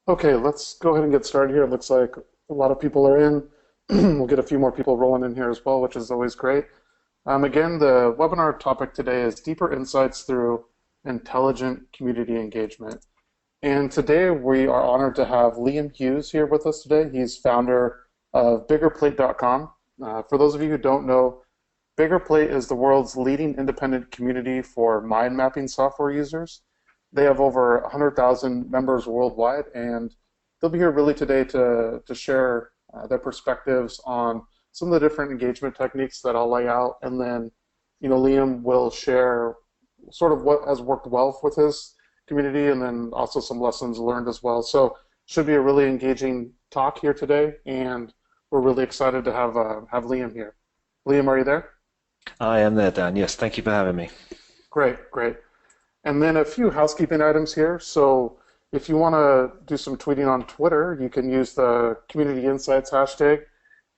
Okay, let's go ahead and get started here. It looks like a lot of people are in. We'll get a few more people rolling in here as well, which is always great. Again, the webinar topic today is deeper insights through intelligent community engagement. And today we are honored to have Liam Hughes here with us today. He's founder of BiggerPlate.com. For those of you who don't know, BiggerPlate is the world's leading independent community for mind mapping software users. They have over 100,000 members worldwide, and they'll be here really today to share their perspectives on some of the different engagement techniques that I'll lay out, and then Liam will share sort of what has worked well with his community, and then also some lessons learned as well. So should be a really engaging talk here today, and we're really excited to have Liam here. Liam, are you there? I am there, Dan. Yes, thank you for having me. Great, great. And then a few housekeeping items here. So if you want to do some tweeting on Twitter, you can use the Community Insights hashtag,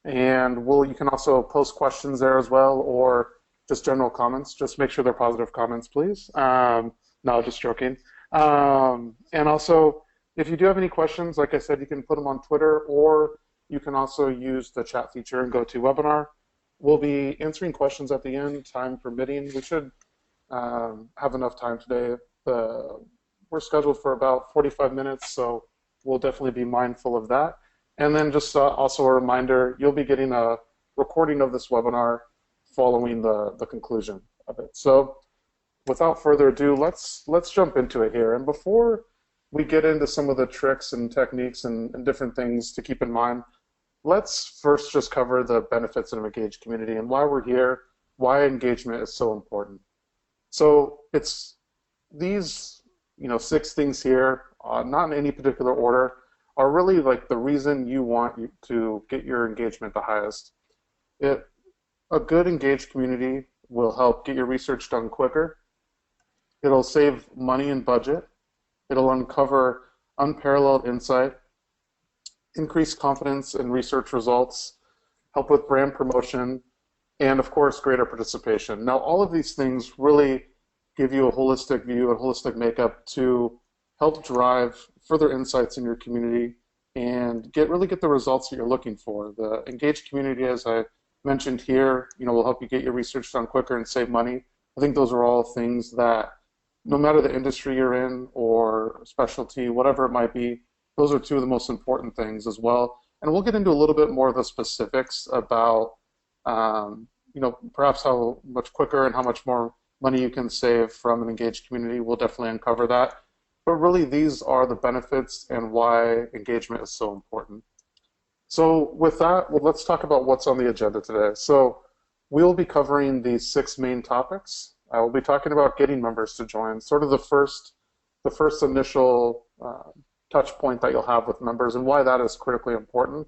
and you can also post questions there as well, or just general comments. Just make sure they're positive comments, please. No, just joking. And also, if you do have any questions, like I said, you can put them on Twitter, or you can also use the chat feature and go to webinar. We'll be answering questions at the end, time permitting. We should have enough time today. We're scheduled for about 45 minutes, so we'll definitely be mindful of that. And then just also a reminder, you'll be getting a recording of this webinar following the conclusion of it. So without further ado, let's jump into it here. And before we get into some of the tricks and techniques and different things to keep in mind, let's first just cover the benefits of an engaged community and why we're here, why engagement is so important. So it's these, six things here, not in any particular order, are really like the reason you want to get your engagement the highest. A good engaged community will help get your research done quicker. It'll save money and budget. It'll uncover unparalleled insight, increase confidence in research results, help with brand promotion, and of course, greater participation. Now, all of these things really give you a holistic view and holistic makeup to help drive further insights in your community and really get the results that you're looking for. The engaged community, as I mentioned here, will help you get your research done quicker and save money. I think those are all things that, no matter the industry you're in or specialty, whatever it might be, those are two of the most important things as well. And we'll get into a little bit more of the specifics about perhaps how much quicker and how much more money you can save from an engaged community. We'll definitely uncover that. But really, these are the benefits and why engagement is so important. So with that, well, let's talk about what's on the agenda today. So we'll be covering these six main topics. I will be talking about getting members to join, sort of the first initial touch point that you'll have with members and why that is critically important.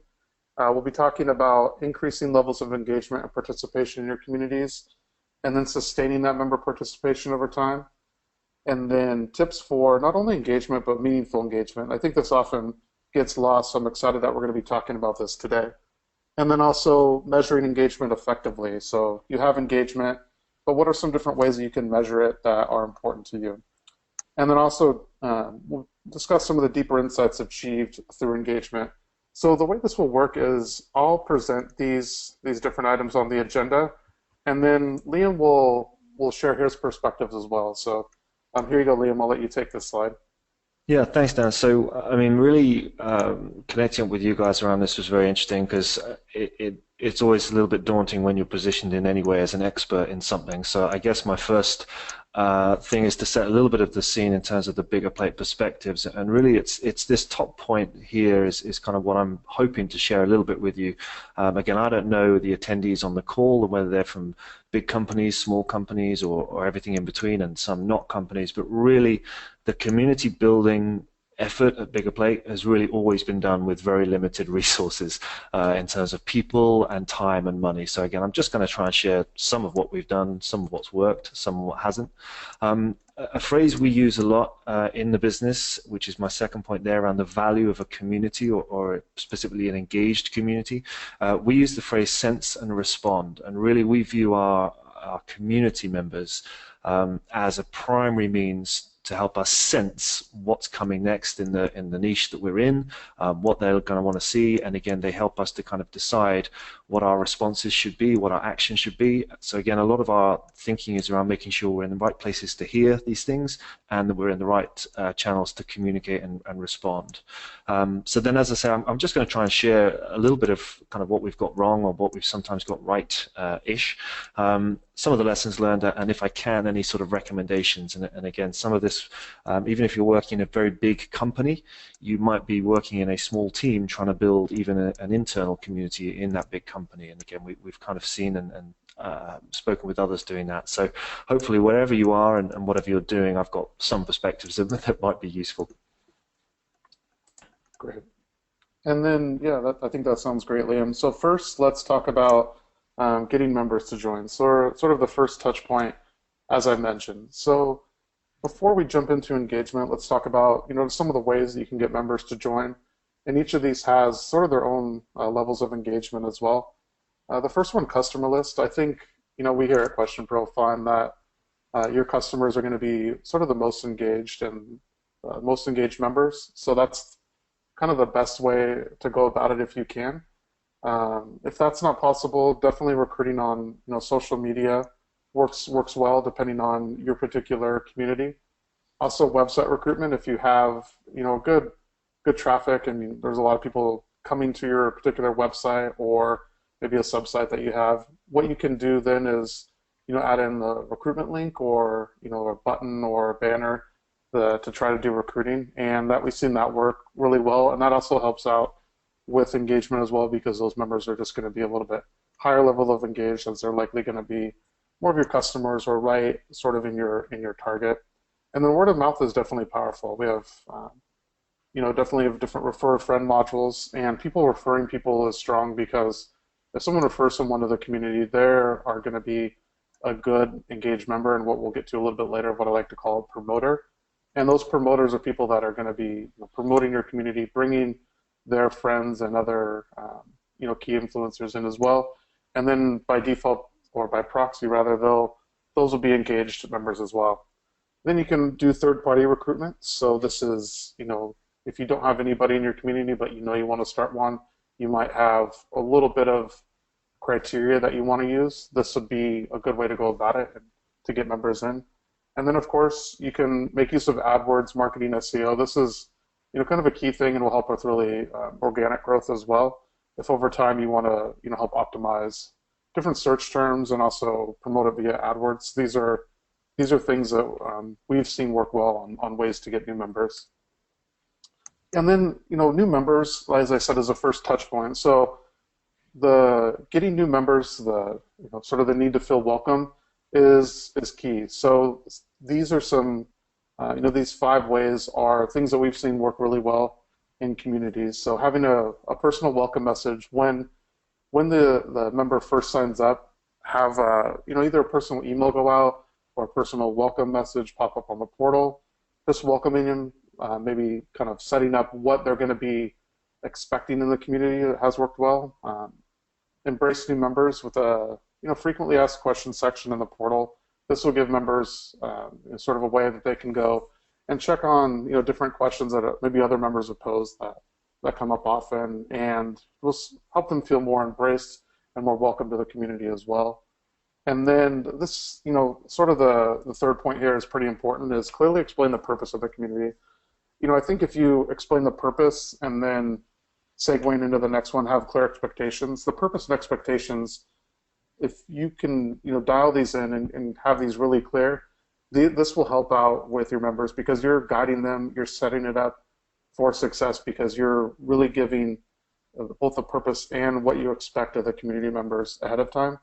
We'll be talking about increasing levels of engagement and participation in your communities, and then sustaining that member participation over time. And then tips for not only engagement, but meaningful engagement. I think this often gets lost, so I'm excited that we're going to be talking about this today. And then also measuring engagement effectively. So you have engagement, but what are some different ways that you can measure it that are important to you? And then also we'll discuss some of the deeper insights achieved through engagement. So the way this will work is I'll present these different items on the agenda, and then Liam will share his perspectives as well. So here you go, Liam. I'll let you take this slide. Yeah, thanks, Dan. So, I mean, really connecting up with you guys around this was very interesting because it's always a little bit daunting when you're positioned in any way as an expert in something. So I guess my first thing is to set a little bit of the scene in terms of the bigger plate perspectives. And really, it's this top point here is kind of what I'm hoping to share a little bit with you. Again, I don't know the attendees on the call and whether they're from big companies, small companies, or everything in between, and some not companies, but really the community building effort at Bigger Plate has really always been done with very limited resources in terms of people and time and money. So again, I'm just going to try and share some of what we've done, some of what's worked, some of what hasn't. A phrase we use a lot in the business, which is my second point there, around the value of a community or specifically an engaged community. We use the phrase sense and respond, and really we view our community members as a primary means to help us sense what's coming next in the niche that we're in, what they're going to want to see, and again, they help us to kind of decide what our responses should be, what our actions should be. So again, a lot of our thinking is around making sure we're in the right places to hear these things, and that we're in the right channels to communicate and respond. So then, as I say, I'm just going to try and share a little bit of kind of what we've got wrong or what we've sometimes got right-ish. Some of the lessons learned, and if I can, any sort of recommendations. And again, some of this, even if you're working in a very big company, you might be working in a small team trying to build even an internal community in that big company. And again, we've kind of seen and spoken with others doing that. So hopefully, wherever you are and whatever you're doing, I've got some perspectives that might be useful. Great. And then, yeah, I think that sounds great, Liam. So first, let's talk about getting members to join. So sort of the first touch point, as I mentioned. So before we jump into engagement, let's talk about some of the ways that you can get members to join. And each of these has sort of their own levels of engagement as well. The first one, customer list. I think we here at Question Pro find that your customers are going to be sort of the most engaged and most engaged members. So that's kind of the best way to go about it if you can. If that's not possible, definitely recruiting on social media works well depending on your particular community. Also, website recruitment. If you have good traffic and there's a lot of people coming to your particular website or maybe a subsite that you have, what you can do then is add in the recruitment link or a button or a banner to try to do recruiting, and that we've seen that work really well, and that also helps out with engagement as well because those members are just going to be a little bit higher level of engaged as they're likely going to be more of your customers or right sort of in your target. And then word of mouth is definitely powerful. We have definitely have different refer a friend modules, and people referring people is strong because if someone refers someone to the community, they are going to be a good engaged member, and what we'll get to a little bit later, what I like to call a promoter. And those promoters are people that are going to be promoting your community, bringing their friends and other key influencers in as well. And then by default or by proxy rather, those will be engaged members as well. Then you can do third-party recruitment. So this is if you don't have anybody in your community but you want to start one, you might have a little bit of criteria that you want to use. This would be a good way to go about it and to get members in. And then, of course, you can make use of AdWords, marketing, SEO. This is, kind of a key thing and will help with really organic growth as well. If over time you want to, help optimize different search terms and also promote it via AdWords, these are things that we've seen work well on ways to get new members. And then, new members, as I said, is a first touch point. So the getting new members, the sort of the need to feel welcome is key. So these are some, these 5 ways are things that we've seen work really well in communities. So having a personal welcome message when the member first signs up, have either a personal email go out or a personal welcome message pop up on the portal, just welcoming them, maybe kind of setting up what they're going to be expecting in the community that has worked well. Embrace new members with a frequently asked questions section in the portal. This will give members sort of a way that they can go and check on different questions that maybe other members have posed that come up often, and will help them feel more embraced and more welcome to the community as well. And then this, sort of the third point here is pretty important, is clearly explain the purpose of the community. I think if you explain the purpose and then segueing into the next one, have clear expectations. The purpose and expectations, if you can dial these in and have these really clear, this will help out with your members because you're guiding them, you're setting it up for success because you're really giving both the purpose and what you expect of the community members ahead of time.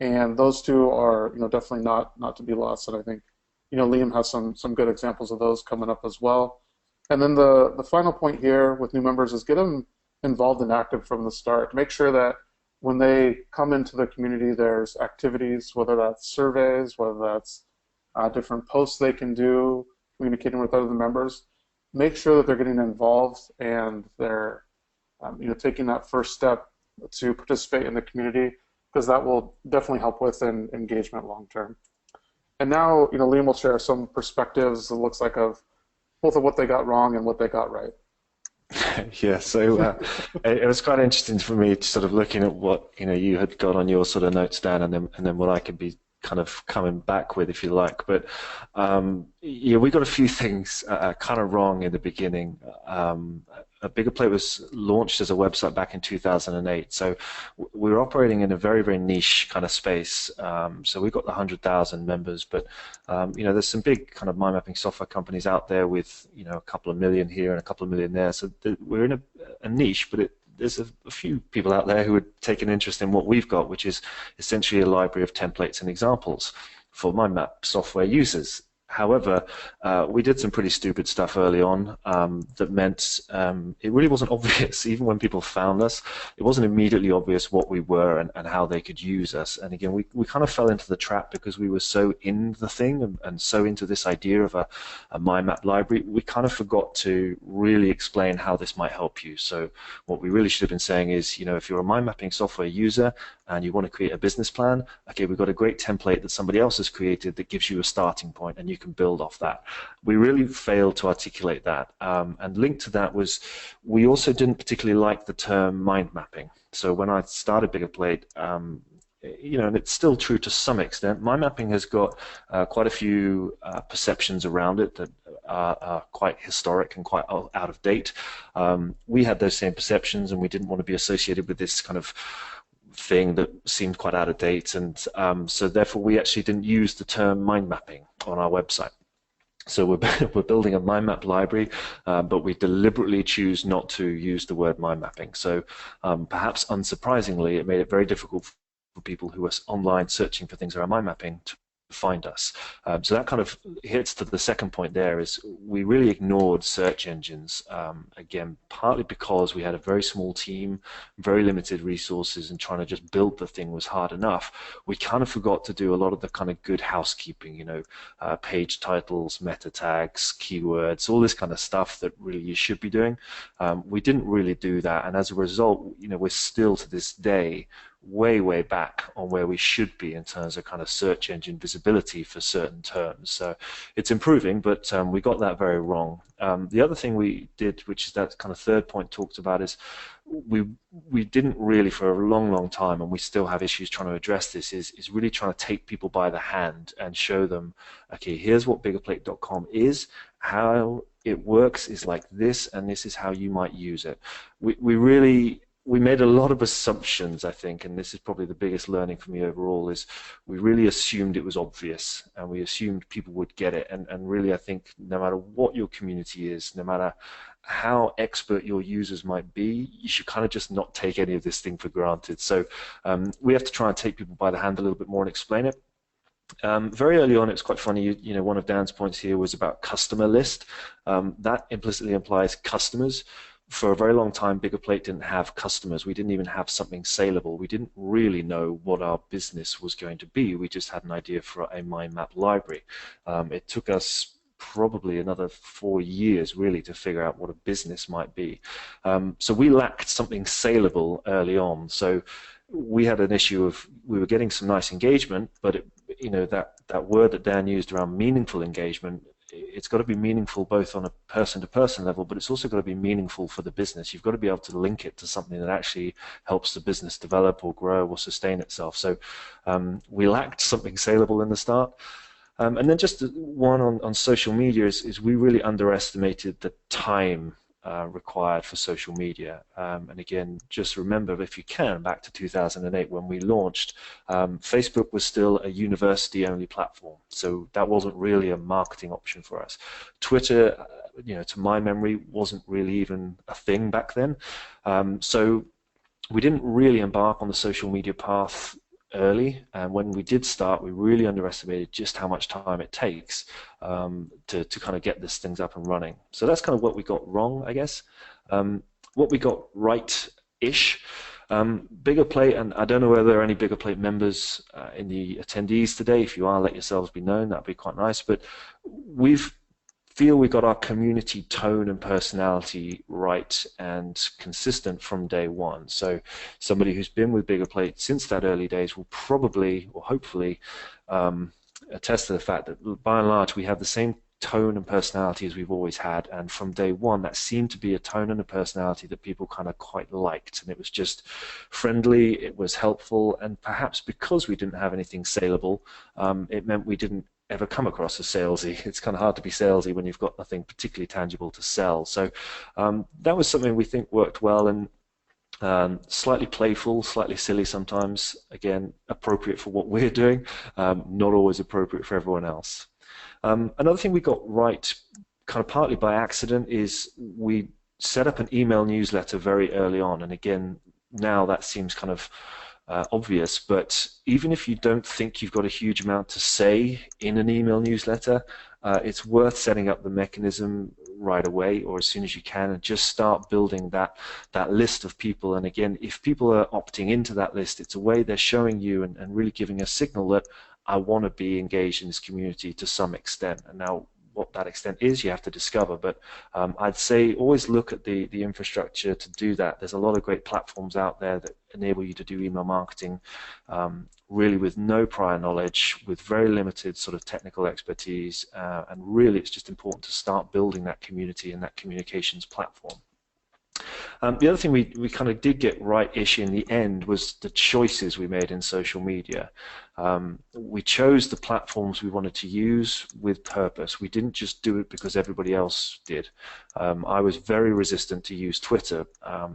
And those two are definitely not to be lost. And I think Liam has some good examples of those coming up as well. And then the final point here with new members is get them involved and active from the start. Make sure that when they come into the community, there's activities, whether that's surveys, whether that's different posts they can do, communicating with other members. Make sure that they're getting involved and they're taking that first step to participate in the community, because that will definitely help with engagement long term. And now, Liam will share some perspectives, it looks like, of both of what they got wrong and what they got right. Yeah, so it was quite interesting for me to sort of looking at what you had got on your sort of notes down, and then what I could be kind of coming back with, if you like. But yeah, we got a few things kind of wrong in the beginning. A Bigger Plate was launched as a website back in 2008, so we were operating in a very, very niche kind of space. So we got the 100,000 members, but there's some big kind of mind mapping software companies out there with a couple of million here and a couple of million there. So we're in a niche, but there's a few people out there who would take an interest in what we've got, which is essentially a library of templates and examples for mind map software users. However, we did some pretty stupid stuff early on that meant it really wasn't obvious. Even when people found us, it wasn't immediately obvious what we were and how they could use us. And again, we kind of fell into the trap because we were so in the thing and so into this idea of a mind map library, we kind of forgot to really explain how this might help you. So what we really should have been saying is, if you're a mind mapping software user and you want to create a business plan, okay, we've got a great template that somebody else has created that gives you a starting point and you can build off that. We really failed to articulate that. And linked to that was we also didn't particularly like the term mind mapping. So when I started Bigger Plate, and it's still true to some extent, mind mapping has got quite a few perceptions around it that are quite historic and quite out of date. We had those same perceptions, and we didn't want to be associated with this kind of thing that seemed quite out of date, and so therefore we actually didn't use the term mind mapping on our website. So we're building a mind map library, but we deliberately choose not to use the word mind mapping. So perhaps unsurprisingly, it made it very difficult for people who are online searching for things around mind mapping to find us. So that kind of hits to the second point there, is we really ignored search engines, again, partly because we had a very small team, very limited resources, and trying to just build the thing was hard enough. We kind of forgot to do a lot of the kind of good housekeeping, page titles, meta tags, keywords, all this kind of stuff that really you should be doing. We didn't really do that, and as a result, we're still to this day way back on where we should be in terms of kind of search engine visibility for certain terms. So it's improving, but we got that very wrong. The other thing we did, which is that kind of third point talked about, is we didn't really, for a long time, and we still have issues trying to address this, is really trying to take people by the hand and show them, okay, here's what biggerplate.com is, how it works is like this, and this is how you might use it. We made a lot of assumptions, I think, and this is probably the biggest learning for me overall, is we really assumed it was obvious, and we assumed people would get it. And really, I think no matter what your community is, no matter how expert your users might be, you should kind of just not take any of this thing for granted. So we have to try and take people by the hand a little bit more and explain it. Very early on, it's quite funny, one of Dan's points here was about customer list. That implicitly implies customers. For a very long time, Bigger Plate didn't have customers. We didn't even have something saleable. We didn't really know what our business was going to be. We just had an idea for a mind map library. It took us probably another 4 years really to figure out what a business might be. So we lacked something saleable early on. So we had an issue of, we were getting some nice engagement, but that word that Dan used around meaningful engagement, it's got to be meaningful both on a person-to-person level, but it's also got to be meaningful for the business. You've got to be able to link it to something that actually helps the business develop or grow or sustain itself. So we lacked something saleable in the start. And then just one on social media is we really underestimated the time required for social media. And again, just remember, if you can, back to 2008 when we launched, Facebook was still a university-only platform, so that wasn't really a marketing option for us. Twitter, to my memory, wasn't really even a thing back then. So we didn't really embark on the social media path early, and when we did start, we really underestimated just how much time it takes to kind of get these things up and running. So that's kind of what we got wrong, I guess. What we got right-ish, Bigger Plate, and I don't know whether there are any Bigger Plate members in the attendees today. If you are, let yourselves be known. That'd be quite nice. But we feel we got our community tone and personality right and consistent from day one. So somebody who's been with Bigger Plate since that early days will probably, or hopefully, attest to the fact that by and large we have the same tone and personality as we've always had, and from day one that seemed to be a tone and a personality that people kind of quite liked, and it was just friendly, it was helpful, and perhaps because we didn't have anything saleable, it meant we didn't ever come across as salesy. It's kind of hard to be salesy when you've got nothing particularly tangible to sell. So that was something we think worked well, and slightly playful, slightly silly sometimes, again, appropriate for what we're doing, not always appropriate for everyone else. Another thing we got right, kind of partly by accident, is we set up an email newsletter very early on. And again, now that seems kind of obvious, but even if you don't think you've got a huge amount to say in an email newsletter, it's worth setting up the mechanism right away or as soon as you can, and just start building that list of people. And again, if people are opting into that list, it's a way they're showing you and really giving a signal that I want to be engaged in this community to some extent. And now what that extent is, you have to discover. But I'd say always look at the infrastructure to do that. There's a lot of great platforms out there that enable you to do email marketing really with no prior knowledge, with very limited sort of technical expertise, and really it's just important to start building that community and that communications platform. The other thing we kind of did get right-ish in the end was the choices we made in social media. We chose the platforms we wanted to use with purpose. We didn't just do it because everybody else did. I was very resistant to use Twitter,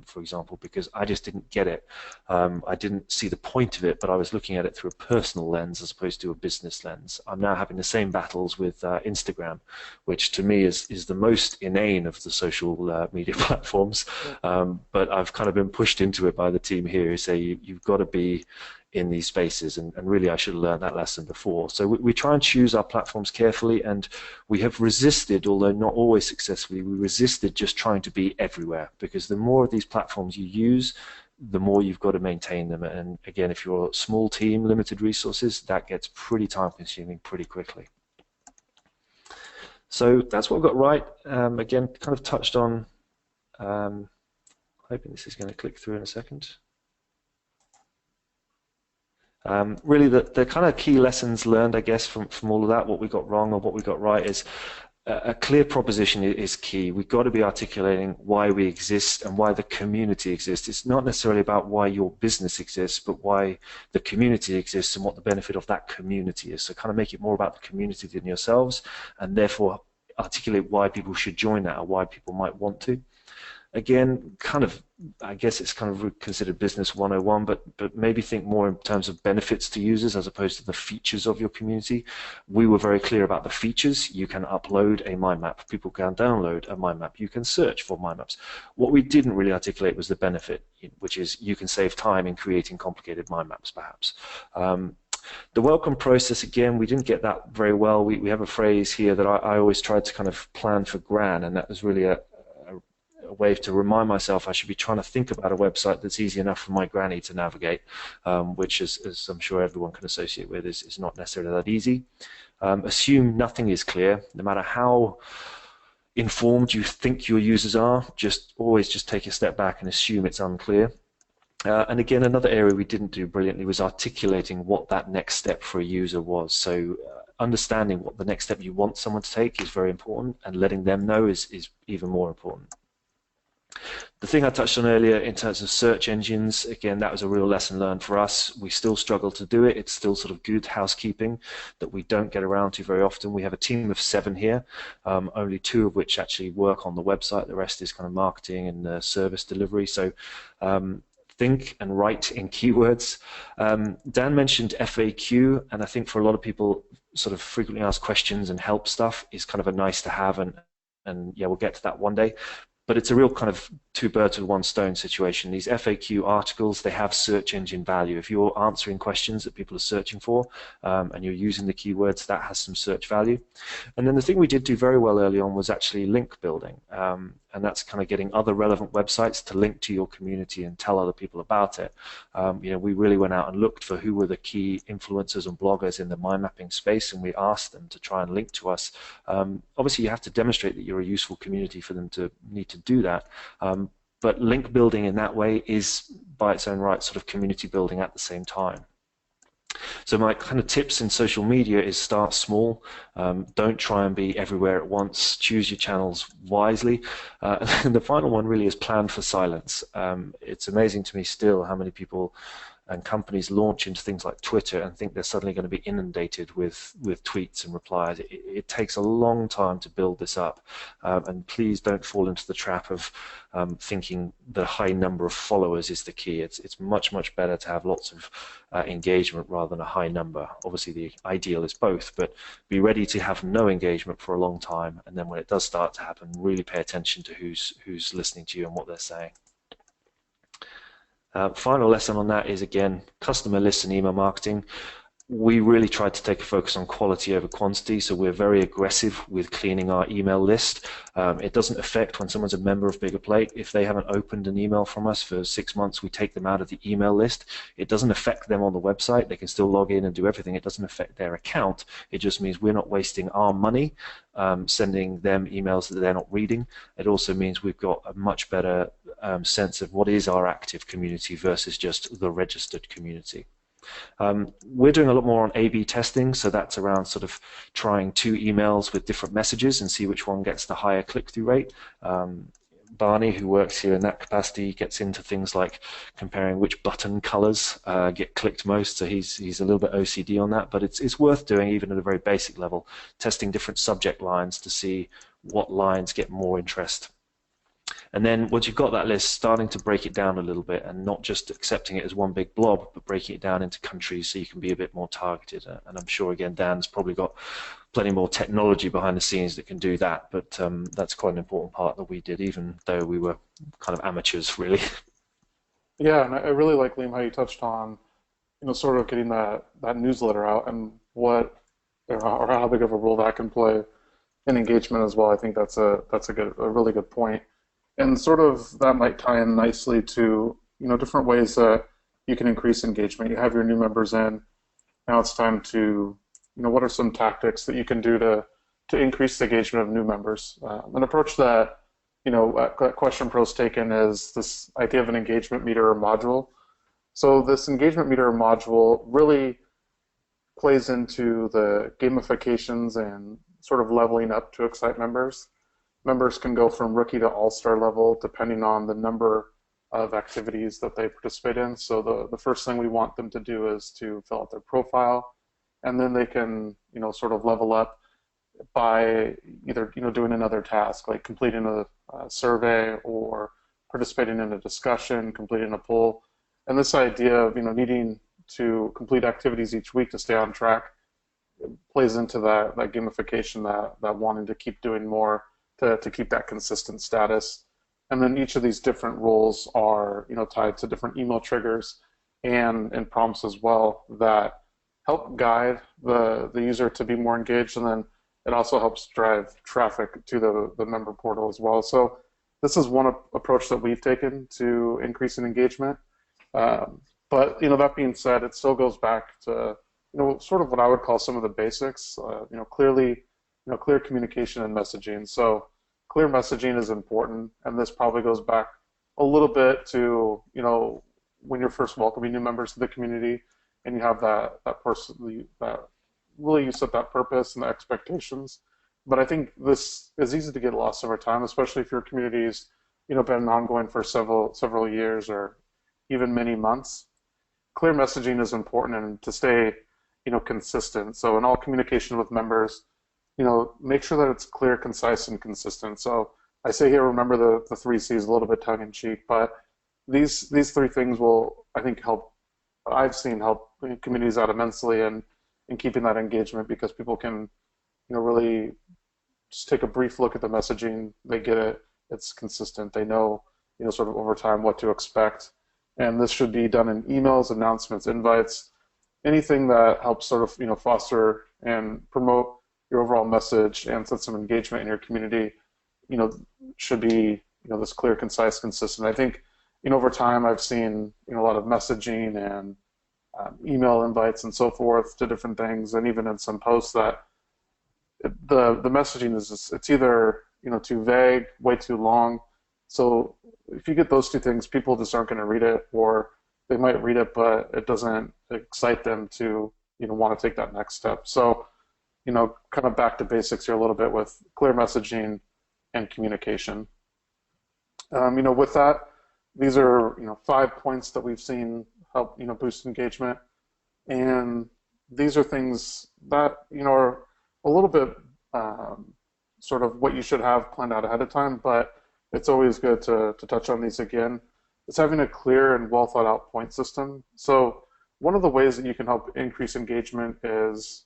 for example, because I just didn't get it. I didn't see the point of it, but I was looking at it through a personal lens as opposed to a business lens. I'm now having the same battles with Instagram, which to me is the most inane of the social media platforms. But I've kind of been pushed into it by the team here who say you've got to be in these spaces, and really I should have learned that lesson before. So we try and choose our platforms carefully, and we have resisted, although not always successfully, we resisted just trying to be everywhere, because the more of these platforms you use, the more you've got to maintain them. And again, if you're a small team, limited resources, that gets pretty time consuming pretty quickly. So that's what I've got right. Again, kind of touched on, hoping this is going to click through in a second. Really, the kind of key lessons learned, I guess, from all of that, what we got wrong or what we got right, is a clear proposition is key. We've got to be articulating why we exist and why the community exists. It's not necessarily about why your business exists, but why the community exists and what the benefit of that community is. So kind of make it more about the community than yourselves, and therefore articulate why people should join that or why people might want to. Again, kind of, I guess it's kind of considered business 101, but maybe think more in terms of benefits to users as opposed to the features of your community. We were very clear about the features. You can upload a mind map. People can download a mind map. You can search for mind maps. What we didn't really articulate was the benefit, which is you can save time in creating complicated mind maps, perhaps. The welcome process, again, we didn't get that very well. We have a phrase here that I always tried to kind of plan for Gran, and that was really a way to remind myself I should be trying to think about a website that's easy enough for my granny to navigate, which, as I'm sure everyone can associate with, is not necessarily that easy. Assume nothing is clear, no matter how informed you think your users are. Always just take a step back and assume it's unclear. And again, another area we didn't do brilliantly was articulating what that next step for a user was. So understanding what the next step you want someone to take is very important, and letting them know is even more important. The thing I touched on earlier in terms of search engines, again, that was a real lesson learned for us. We still struggle to do it. It's still sort of good housekeeping that we don't get around to very often. We have a team of 7 here, only 2 of which actually work on the website. The rest is kind of marketing and service delivery. So think and write in keywords. Dan mentioned FAQ, and I think for a lot of people, sort of frequently asked questions and help stuff is kind of a nice to have, and yeah, we'll get to that one day. But it's a real kind of 2 birds with 1 stone situation. These FAQ articles, they have search engine value. If you're answering questions that people are searching for, and you're using the keywords, that has some search value. And then the thing we did do very well early on was actually link building. And that's kind of getting other relevant websites to link to your community and tell other people about it. We really went out and looked for who were the key influencers and bloggers in the mind mapping space, and we asked them to try and link to us. Obviously, you have to demonstrate that you're a useful community for them to need to do that. But link building in that way is, by its own right, sort of community building at the same time. So my kind of tips in social media is start small. Don't try and be everywhere at once. Choose your channels wisely. And the final one really is plan for silence. It's amazing to me still how many people and companies launch into things like Twitter and think they're suddenly going to be inundated with tweets and replies. It takes a long time to build this up, and please don't fall into the trap of thinking the high number of followers is the key. It's much better to have lots of engagement rather than a high number. Obviously, the ideal is both, but be ready to have no engagement for a long time, and then when it does start to happen, really pay attention to who's listening to you and what they're saying. Final lesson on that is, again, customer lists and email marketing. We really tried to take a focus on quality over quantity, so we're very aggressive with cleaning our email list. It doesn't affect when someone's a member of Bigger Plate. If they haven't opened an email from us for 6 months, we take them out of the email list. It doesn't affect them on the website. They can still log in and do everything. It doesn't affect their account. It just means we're not wasting our money sending them emails that they're not reading. It also means we've got a much better sense of what is our active community versus just the registered community. We're doing a lot more on A/B testing, so that's around sort of trying 2 emails with different messages and see which one gets the higher click-through rate. Barney, who works here in that capacity, gets into things like comparing which button colors get clicked most, so he's a little bit OCD on that, but it's worth doing even at a very basic level, testing different subject lines to see what lines get more interest. And then once you've got that list, starting to break it down a little bit and not just accepting it as one big blob, but breaking it down into countries so you can be a bit more targeted. And I'm sure, again, Dan's probably got plenty more technology behind the scenes that can do that, but that's quite an important part that we did, even though we were kind of amateurs, really. Yeah, and I really like, Liam, how you touched on, sort of getting that newsletter out and what or how big of a role that can play in engagement as well. I think that's a really good point. And sort of that might tie in nicely to, different ways that you can increase engagement. You have your new members in. Now it's time to, what are some tactics that you can do to increase the engagement of new members? An approach that, Question Pro's taken is this idea of an engagement meter or module. So this engagement meter or module really plays into the gamifications and sort of leveling up to excite members. Members can go from rookie to all-star level depending on the number of activities that they participate in. So the first thing we want them to do is to fill out their profile, and then they can, sort of level up by either, doing another task, like completing a survey or participating in a discussion, completing a poll. And this idea of, needing to complete activities each week to stay on track plays into that gamification, that wanting to keep doing more to keep that consistent status. And then each of these different roles are, tied to different email triggers and prompts as well that help guide the user to be more engaged, and then it also helps drive traffic to the member portal as well. So this is one approach that we've taken to increasing engagement. But that being said, it still goes back to sort of what I would call some of the basics. Clear communication and messaging. So clear messaging is important, and this probably goes back a little bit to when you're first welcoming new members to the community, and you have that person that really you set that purpose and the expectations. But I think this is easy to get lost over time, especially if your community's been ongoing for several years or even many months. Clear messaging is important, and to stay consistent. So in all communication with members, make sure that it's clear, concise, and consistent. So I say here, remember the 3 C's, a little bit tongue-in-cheek, but these 3 things will, I think, I've seen help communities out immensely in keeping that engagement, because people can, really just take a brief look at the messaging, they get it, it's consistent, they know, sort of over time what to expect. And this should be done in emails, announcements, invites, anything that helps sort of, foster and promote your overall message and set some engagement in your community, should be, this clear, concise, consistent. I think, over time I've seen, a lot of messaging and email invites and so forth to different things, and even in some posts that the messaging is just, it's either, too vague, way too long. So if you get those 2 things, people just aren't going to read it, or they might read it, but it doesn't excite them to want to take that next step. So, kind of back to basics here a little bit with clear messaging and communication. With that, these are 5 points that we've seen help boost engagement, and these are things that are a little bit sort of what you should have planned out ahead of time, but it's always good to touch on these again. It's having a clear and well thought out point system. So one of the ways that you can help increase engagement is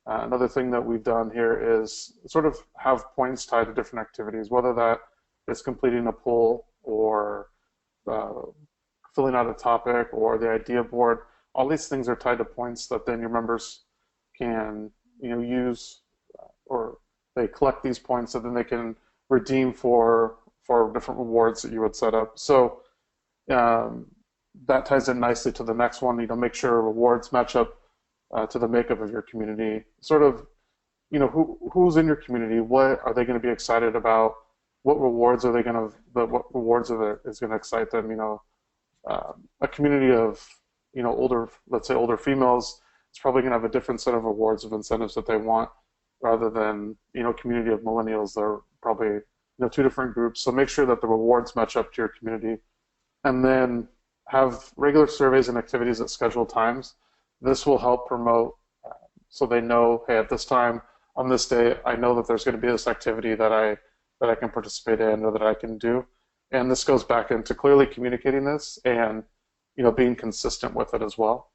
another thing that we've done here is sort of have points tied to different activities, whether that is completing a poll or uh, filling out a topic or the idea board. All these things are tied to points that then your members can use, or they collect these points and then they can redeem for different rewards that you would set up. So um, that ties in nicely to the next one. Make sure rewards match up to the makeup of your community. Sort of, who's in your community? What are they going to be excited about? What rewards are they going to? What rewards is going to excite them? A community of older, let's say older females, is probably going to have a different set of rewards of incentives that they want, rather than community of millennials. They're probably two different groups. So make sure that the rewards match up to your community, and then have regular surveys and activities at scheduled times. This will help promote, so they know, hey, at this time on this day, I know that there's going to be this activity that I can participate in or that I can do. And this goes back into clearly communicating this and being consistent with it as well.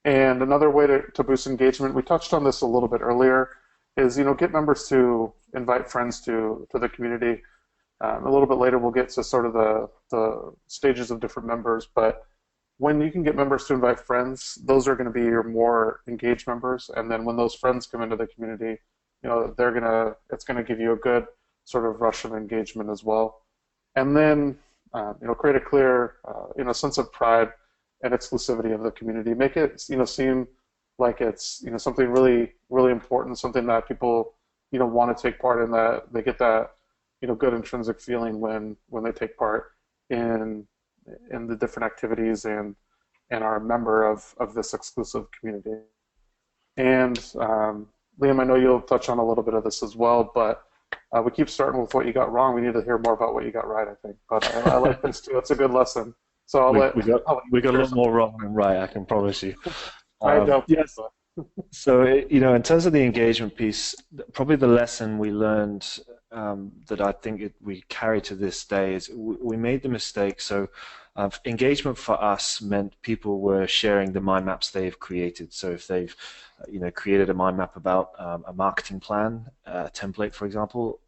And another way to boost engagement, we touched on this a little bit earlier, is get members to invite friends to the community. A little bit later, we'll get to sort of the stages of different members, but when you can get members to invite friends, those are going to be your more engaged members. And then when those friends come into the community, it's going to give you a good sort of rush of engagement as well. And then create a clear sense of pride and exclusivity of the community. Make it seem like it's something really, really important, something that people want to take part in, that they get that good intrinsic feeling when they take part in the different activities and are a member of this exclusive community. And Liam, I know you'll touch on a little bit of this as well, but we keep starting with what you got wrong. We need to hear more about what you got right, I think. But I like this too. It's a good lesson. So we got a lot more wrong than right, I can promise you. I don't. Yes. So, in terms of the engagement piece, probably the lesson we learned that I think we carry to this day is we made the mistake. So, engagement for us meant people were sharing the mind maps they've created. So, if they've created a mind map about a marketing plan template, for example,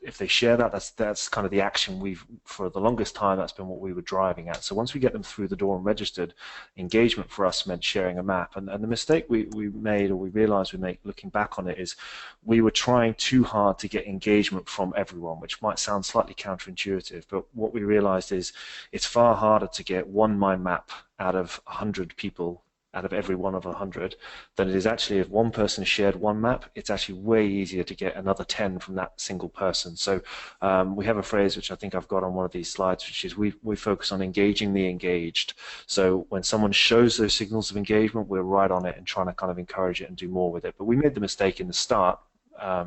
if they share that, that's kind of the action for the longest time, that's been what we were driving at. So once we get them through the door and registered, engagement for us meant sharing a map. And the mistake we made, or we realized we made looking back on it, is we were trying too hard to get engagement from everyone, which might sound slightly counterintuitive, but what we realized is it's far harder to get one mind map out of 100 people, out of every one of 100, than it is actually if one person shared one map. It's actually way easier to get another 10 from that single person. So we have a phrase which I think I've got on one of these slides, which is we focus on engaging the engaged. So when someone shows those signals of engagement, we're right on it and trying to kind of encourage it and do more with it. But we made the mistake in the start,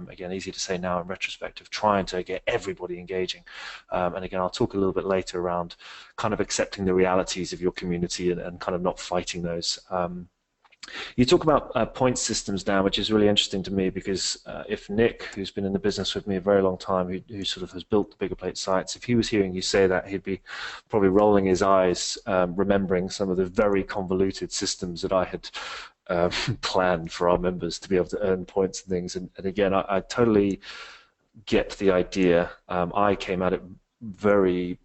again, easy to say now in retrospect, of trying to get everybody engaging. And again, I'll talk a little bit later around kind of accepting the realities of your community and kind of not fighting those. You talk about point systems now, which is really interesting to me, because if Nick, who's been in the business with me a very long time, who sort of has built the Bigger Plate sites, if he was hearing you say that, he'd be probably rolling his eyes, remembering some of the very convoluted systems that I had planned for our members to be able to earn points and things. And again, I totally get the idea. I came at it very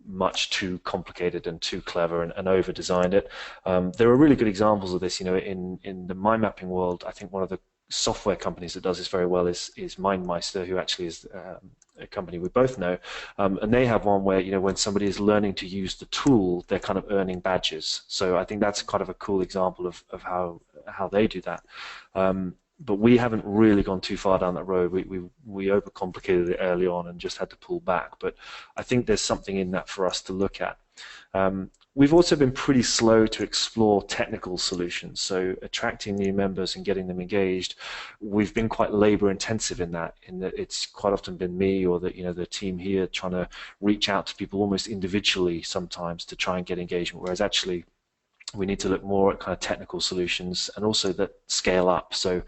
much too complicated and too clever and over designed it. There are really good examples of this, in the mind mapping world. I think one of the software companies that does this very well is MindMeister, who actually is a company we both know, and they have one where when somebody is learning to use the tool, they're kind of earning badges. So I think that's kind of a cool example of how they do that. But we haven't really gone too far down that road. We overcomplicated it early on and just had to pull back. But I think there's something in that for us to look at. We've also been pretty slow to explore technical solutions. So attracting new members and getting them engaged, we've been quite labor intensive in that it's quite often been me or the team here trying to reach out to people almost individually sometimes to try and get engagement, whereas actually we need to look more at kind of technical solutions and also that scale up. So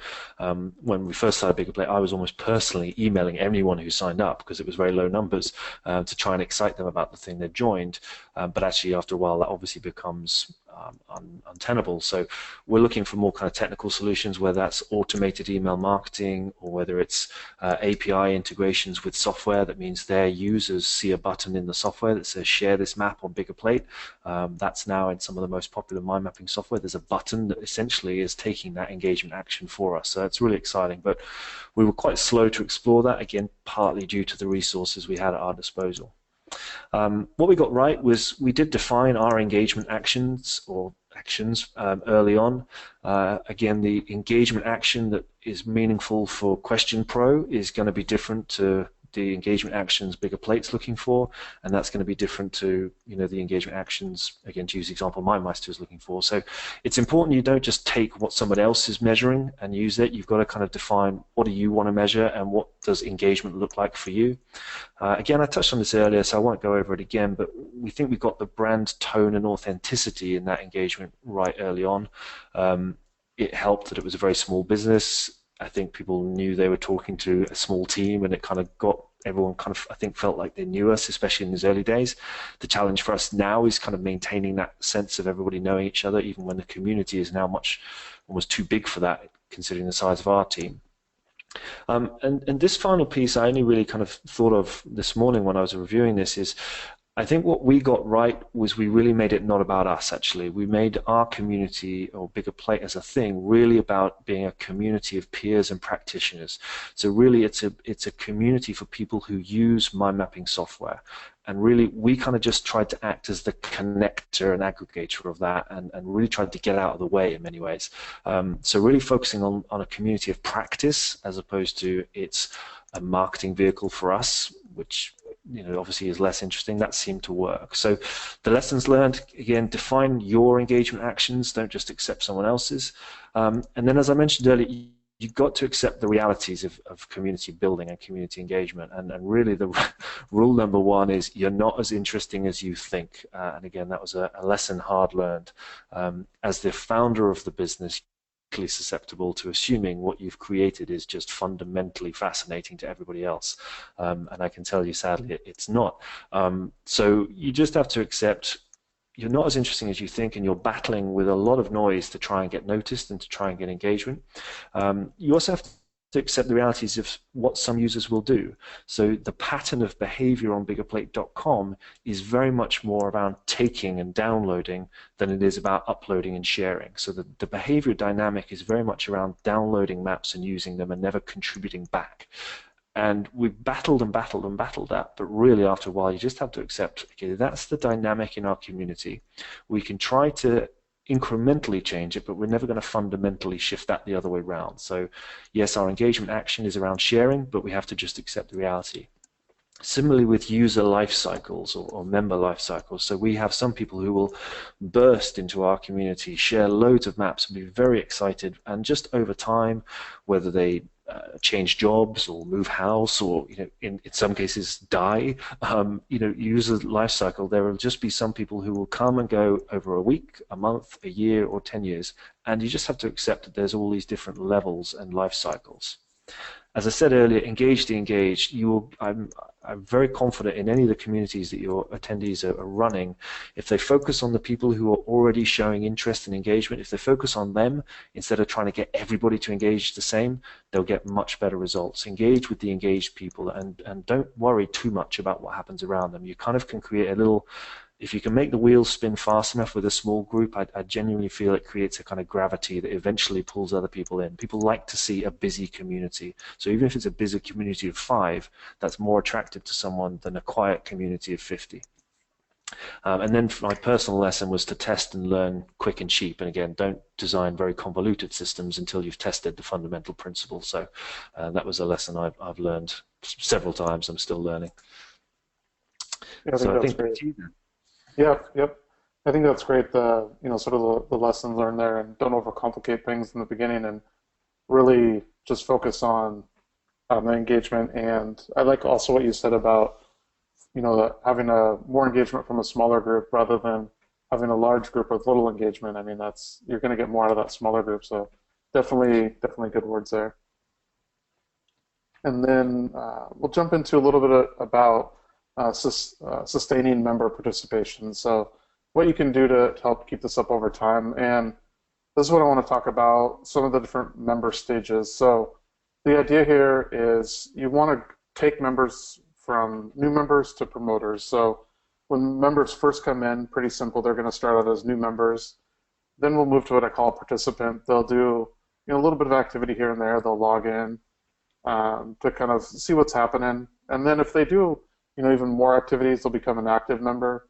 when we first started Bigger Play, I was almost personally emailing anyone who signed up because it was very low numbers to try and excite them about the thing they've joined. But actually, after a while, that obviously becomes untenable. So we're looking for more kind of technical solutions, whether that's automated email marketing or whether it's API integrations with software. That means their users see a button in the software that says share this map on Bigger Plate. That's now in some of the most popular mind mapping software. There's a button that essentially is taking that engagement action for us. So it's really exciting. But we were quite slow to explore that, again, partly due to the resources we had at our disposal. What we got right was we did define our engagement actions early on. Again, the engagement action that is meaningful for Question Pro is going to be different to the engagement actions Bigger Plate's looking for, and that's going to be different to the engagement actions, again, to use the example MindMeister is looking for. So it's important you don't just take what somebody else is measuring and use it. You've got to kind of define what do you want to measure and what does engagement look like for you. Again, I touched on this earlier, so I won't go over it again, but we think we got the brand tone and authenticity in that engagement right early on. It helped that it was a very small business. I think people knew they were talking to a small team, and it kind of got everyone kind of, I think, felt like they knew us, especially in these early days. The challenge for us now is kind of maintaining that sense of everybody knowing each other, even when the community is now almost too big for that, considering the size of our team. And this final piece I only really kind of thought of this morning when I was reviewing this is, I think what we got right was we really made it not about us, actually. We made our community, or Bigger Plate as a thing, really about being a community of peers and practitioners. So really it's a community for people who use mind mapping software. And really we kind of just tried to act as the connector and aggregator of that, and really tried to get out of the way in many ways. So really focusing on a community of practice as opposed to it's a marketing vehicle for us, which obviously is less interesting. That seemed to work. So the lessons learned, again, define your engagement actions, don't just accept someone else's. And then, as I mentioned earlier, you've got to accept the realities of community building and community engagement. And really the rule number one is you're not as interesting as you think. And again, that was a lesson hard learned. As the founder of the business, susceptible to assuming what you've created is just fundamentally fascinating to everybody else, and I can tell you sadly it's not. So you just have to accept you're not as interesting as you think, and you're battling with a lot of noise to try and get noticed and to try and get engagement. You also have to accept the realities of what some users will do. So the pattern of behavior on biggerplate.com is very much more around taking and downloading than it is about uploading and sharing. So the behavior dynamic is very much around downloading maps and using them and never contributing back. And we've battled and battled and battled that, but really after a while you just have to accept, okay, that's the dynamic in our community. We can try to incrementally change it, but we're never going to fundamentally shift that the other way around. So yes, our engagement action is around sharing, but we have to just accept the reality. Similarly with user life cycles or member life cycles. So we have some people who will burst into our community, share loads of maps and be very excited, and just over time, whether they change jobs or move house or in some cases die, user life cycle, there will just be some people who will come and go over a week, a month, a year, or 10 years, and you just have to accept that there's all these different levels and life cycles. As I said earlier, engage the engaged. I'm very confident in any of the communities that your attendees are running. If they focus on the people who are already showing interest and engagement, if they focus on them instead of trying to get everybody to engage the same, they'll get much better results. Engage with the engaged people and don't worry too much about what happens around them. You kind of can create a little, if you can make the wheels spin fast enough with a small group, I genuinely feel it creates a kind of gravity that eventually pulls other people in. People like to see a busy community. So even if it's a busy community of 5, that's more attractive to someone than a quiet community of 50. And then my personal lesson was to test and learn quick and cheap. And again, don't design very convoluted systems until you've tested the fundamental principles. So that was a lesson I've learned several times. I'm still learning. Yeah, I think so I that's think great. Yep. I think that's great. The sort of the lesson learned there, and don't overcomplicate things in the beginning, and really just focus on the engagement. And I like also what you said about having a more engagement from a smaller group rather than having a large group with little engagement. I mean, that's you're going to get more out of that smaller group. So definitely good words there. And then we'll jump into a little bit about sustaining member participation. So what you can do to help keep this up over time. And this is what I want to talk about, some of the different member stages. So the idea here is you want to take members from new members to promoters. So when members first come in, pretty simple, they're going to start out as new members. Then we'll move to what I call a participant. They'll do a little bit of activity here and there. They'll log in to kind of see what's happening. And then if they do even more activities, they'll become an active member.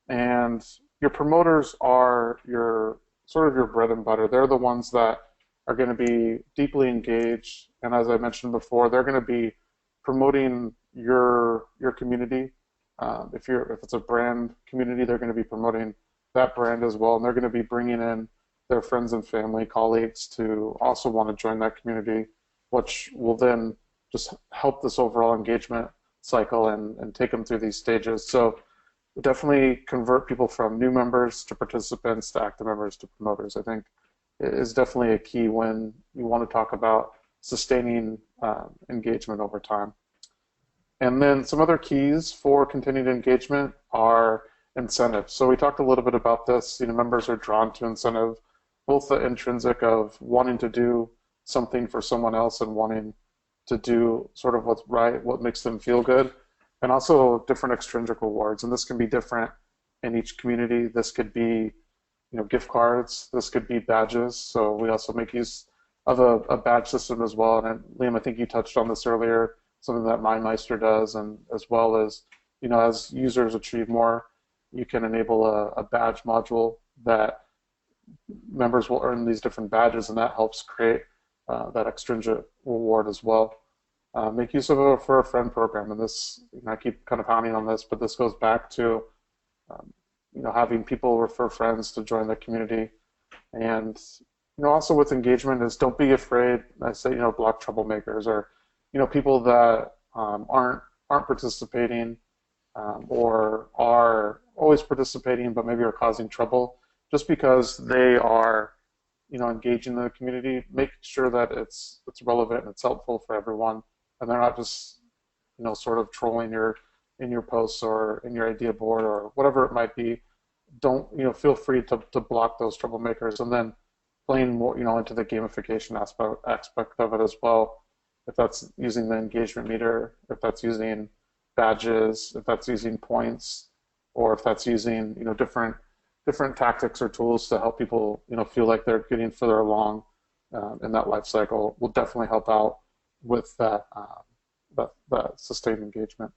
And your promoters are your sort of your bread and butter. They're the ones that are going to be deeply engaged. And as I mentioned before, they're going to be promoting your community. If it's a brand community, they're going to be promoting that brand as well, and they're going to be bringing in their friends and family, colleagues to also want to join that community, which will then just help this overall engagement cycle and take them through these stages. So definitely convert people from new members to participants to active members to promoters. I think is definitely a key when you want to talk about sustaining engagement over time. And then some other keys for continued engagement are incentives. So we talked a little bit about this. Members are drawn to incentive, both the intrinsic of wanting to do something for someone else and wanting to do sort of what's right, what makes them feel good, and also different extrinsic rewards. And this can be different in each community. This could be gift cards. This could be badges. So we also make use of a badge system as well. And Liam, I think you touched on this earlier, something that MindMeister does, and as well as, as users achieve more, you can enable a badge module that members will earn these different badges, and that helps create that extrinsic reward as well. Make use of a refer a friend program, and this, I keep kind of pounding on this, but this goes back to having people refer friends to join the community. And also with engagement is don't be afraid. I say block troublemakers or people that aren't participating or are always participating but maybe are causing trouble. Just because they are engaging in the community, make sure that it's relevant and it's helpful for everyone, and they're not just sort of trolling in your posts or in your idea board or whatever it might be. Don't feel free to block those troublemakers, and then playing more into the gamification aspect of it as well. If that's using the engagement meter, if that's using badges, if that's using points, or if that's using different tactics or tools to help people feel like they're getting further along in that life cycle, will definitely help out with that sustained engagement.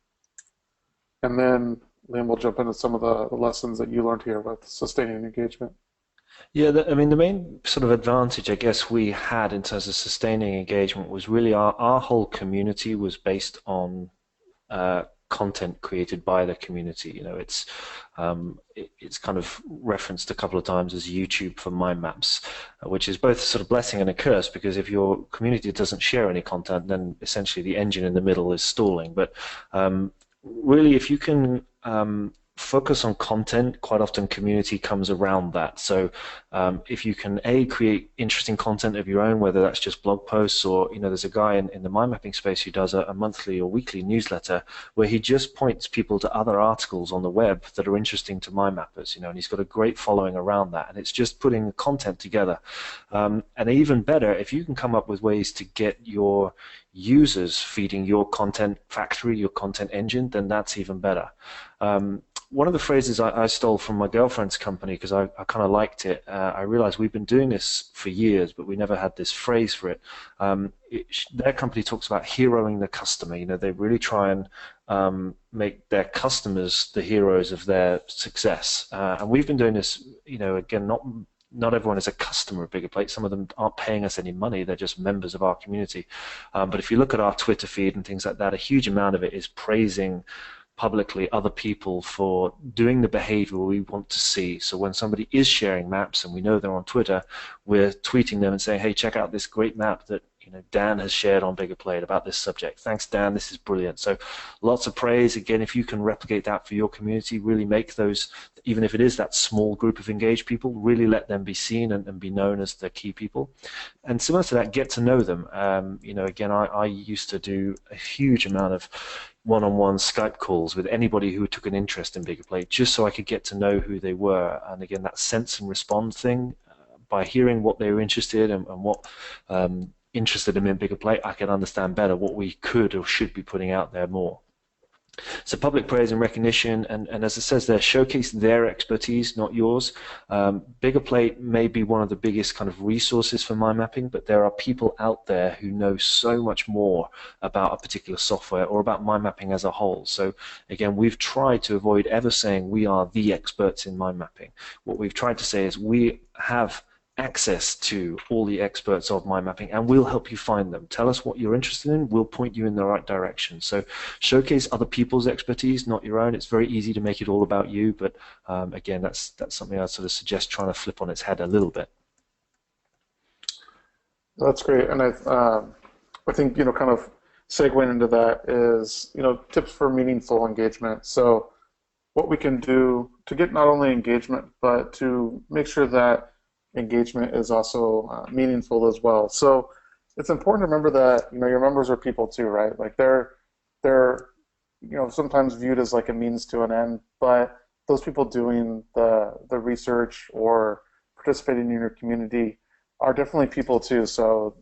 And then Liam will jump into some of the lessons that you learned here with sustaining engagement. Yeah, I mean, the main sort of advantage I guess we had in terms of sustaining engagement was really our whole community was based on content created by the community. It's kind of referenced a couple of times as YouTube for mind maps, which is both sort of blessing and a curse, because if your community doesn't share any content, then essentially the engine in the middle is stalling. But really, if you can focus on content, quite often community comes around that. So if you can create interesting content of your own, whether that's just blog posts or there's a guy in the mind mapping space who does a monthly or weekly newsletter where he just points people to other articles on the web that are interesting to mind mappers, and he's got a great following around that, and it's just putting content together. And even better, if you can come up with ways to get your users feeding your content factory, your content engine, then that's even better. One of the phrases I stole from my girlfriend's company because I kind of liked it. I realized we've been doing this for years, but we never had this phrase for it. Their company talks about heroing the customer. They really try and make their customers the heroes of their success. And we've been doing this, again, not everyone is a customer of Bigger Plate. Some of them aren't paying us any money. They're just members of our community. But if you look at our Twitter feed and things like that, a huge amount of it is praising publicly other people for doing the behavior we want to see. So when somebody is sharing maps and we know they're on Twitter, we're tweeting them and saying, hey, check out this great map that Dan has shared on Bigger Plate about this subject. Thanks, Dan. This is brilliant. So lots of praise. Again, if you can replicate that for your community, really make those, even if it is that small group of engaged people, really let them be seen and be known as the key people. And similar to that, get to know them. Again, I used to do a huge amount of one-on-one Skype calls with anybody who took an interest in Bigger Plate, just so I could get to know who they were. And again, that sense and respond thing, by hearing what they were interested in and what interested them in Bigger Plate, I can understand better what we could or should be putting out there more. So public praise and recognition, and as it says there, showcase their expertise, not yours. Bigger Plate may be one of the biggest kind of resources for mind mapping, but there are people out there who know so much more about a particular software or about mind mapping as a whole. So again, we've tried to avoid ever saying we are the experts in mind mapping. What we've tried to say is we have access to all the experts of mind mapping, and we'll help you find them. Tell us what you're interested in, we'll point you in the right direction. So showcase other people's expertise, not your own. It's very easy to make it all about you, but again, that's something I sort of suggest trying to flip on its head a little bit. That's great, and I think kind of segueing into that is tips for meaningful engagement. So what we can do to get not only engagement, but to make sure that engagement is also meaningful as well. So it's important to remember that your members are people too, right? Like they're sometimes viewed as like a means to an end, but those people doing the research or participating in your community are definitely people too. So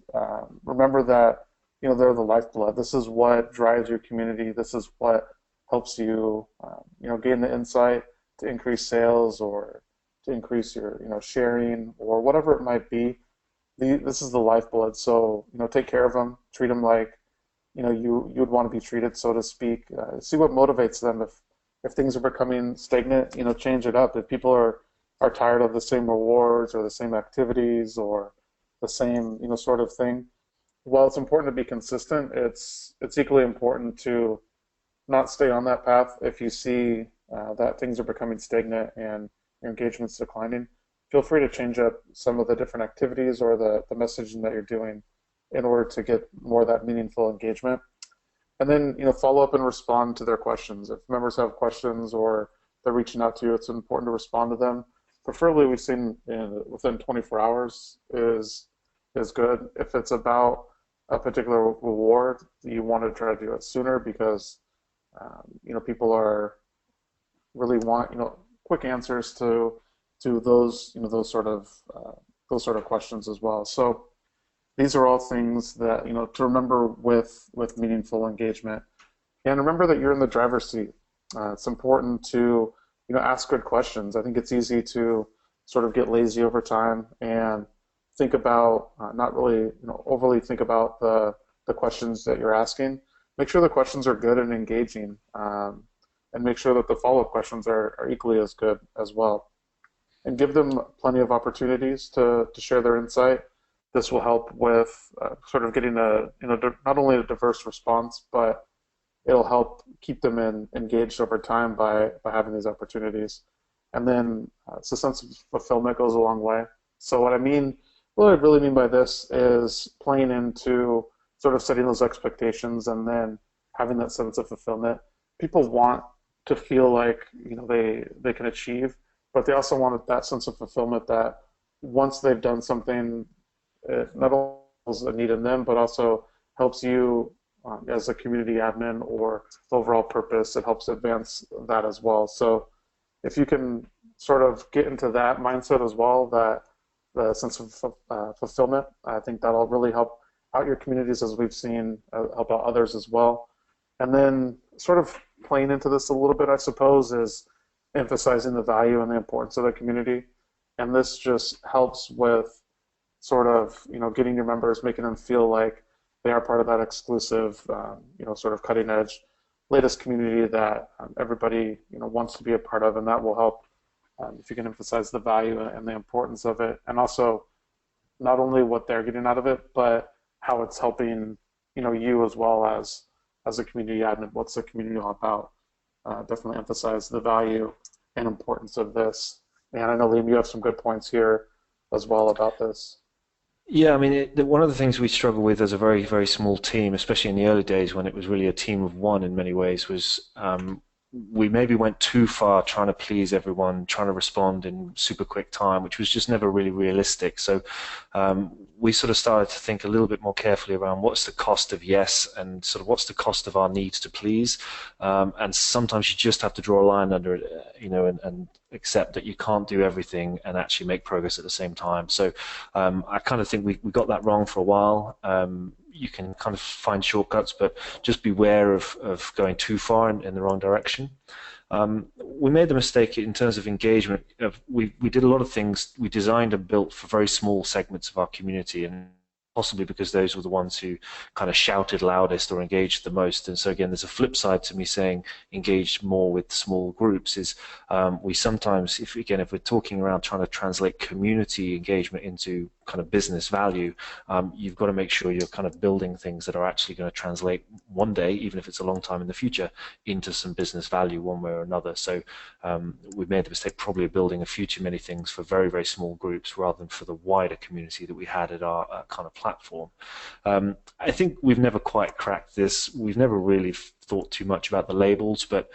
remember that they're the lifeblood. This is what drives your community. This is what helps you gain the insight to increase sales or to increase your sharing or whatever it might be. This is the lifeblood. So take care of them, treat them like you would want to be treated, so to speak. See what motivates them. If things are becoming stagnant, change it up. If people are tired of the same rewards or the same activities or the same sort of thing, while it's important to be consistent, it's equally important to not stay on that path. If you see that things are becoming stagnant and your engagement's declining, feel free to change up some of the different activities or the messaging that you're doing in order to get more of that meaningful engagement. And then follow up and respond to their questions. If members have questions or they're reaching out to you, it's important to respond to them. Preferably, we've seen within 24 hours is good. If it's about a particular reward, you want to try to do it sooner because people are really want quick answers to those those sort of questions as well. So these are all things that to remember with meaningful engagement, and remember that you're in the driver's seat. It's important to ask good questions. I think it's easy to sort of get lazy over time and think about not really overly think about the questions that you're asking. Make sure the questions are good and engaging, and make sure that the follow-up questions are equally as good as well. And give them plenty of opportunities to share their insight. This will help with sort of getting not only a diverse response, but it'll help keep them engaged over time by having these opportunities. And then it's a sense of fulfillment goes a long way. So what I really mean by this is playing into sort of setting those expectations and then having that sense of fulfillment. People want to feel like they can achieve, but they also want that sense of fulfillment that once they've done something, it not only is a need in them, but also helps you as a community admin or the overall purpose. It helps advance that as well. So if you can sort of get into that mindset as well, that the sense of fulfillment, I think that'll really help out your communities, as we've seen, help out others as well. And then sort of playing into this a little bit, I suppose, is emphasizing the value and the importance of the community. And this just helps with sort of, getting your members, making them feel like they are part of that exclusive, sort of cutting edge, latest community that everybody, wants to be a part of. And that will help if you can emphasize the value and the importance of it. And also not only what they're getting out of it, but how it's helping, you as well as a community admin. What's the community all about? definitely emphasize the value and importance of this. And I know, Liam, you have some good points here as well about this. Yeah, I mean, one of the things we struggle with as a very, very small team, especially in the early days when it was really a team of one in many ways, was we maybe went too far trying to please everyone, trying to respond in super quick time, which was just never really realistic. So we sort of started to think a little bit more carefully around what's the cost of yes and sort of what's the cost of our needs to please. And sometimes you just have to draw a line under it, and accept that you can't do everything and actually make progress at the same time. So I kind of think we got that wrong for a while. You can kind of find shortcuts, but just beware of going too far in the wrong direction. We made the mistake in terms of engagement. We did a lot of things. We designed and built for very small segments of our community, and possibly because those were the ones who kind of shouted loudest or engaged the most. And so again, there's a flip side to me saying engage more with small groups is we sometimes, if we're talking around trying to translate community engagement into kind of business value, you've got to make sure you're kind of building things that are actually going to translate one day, even if it's a long time in the future, into some business value one way or another. So we've made the mistake probably of building a few too many things for very, very small groups rather than for the wider community that we had at our kind of platform. I think we've never quite cracked this. We've never really thought too much about the labels, but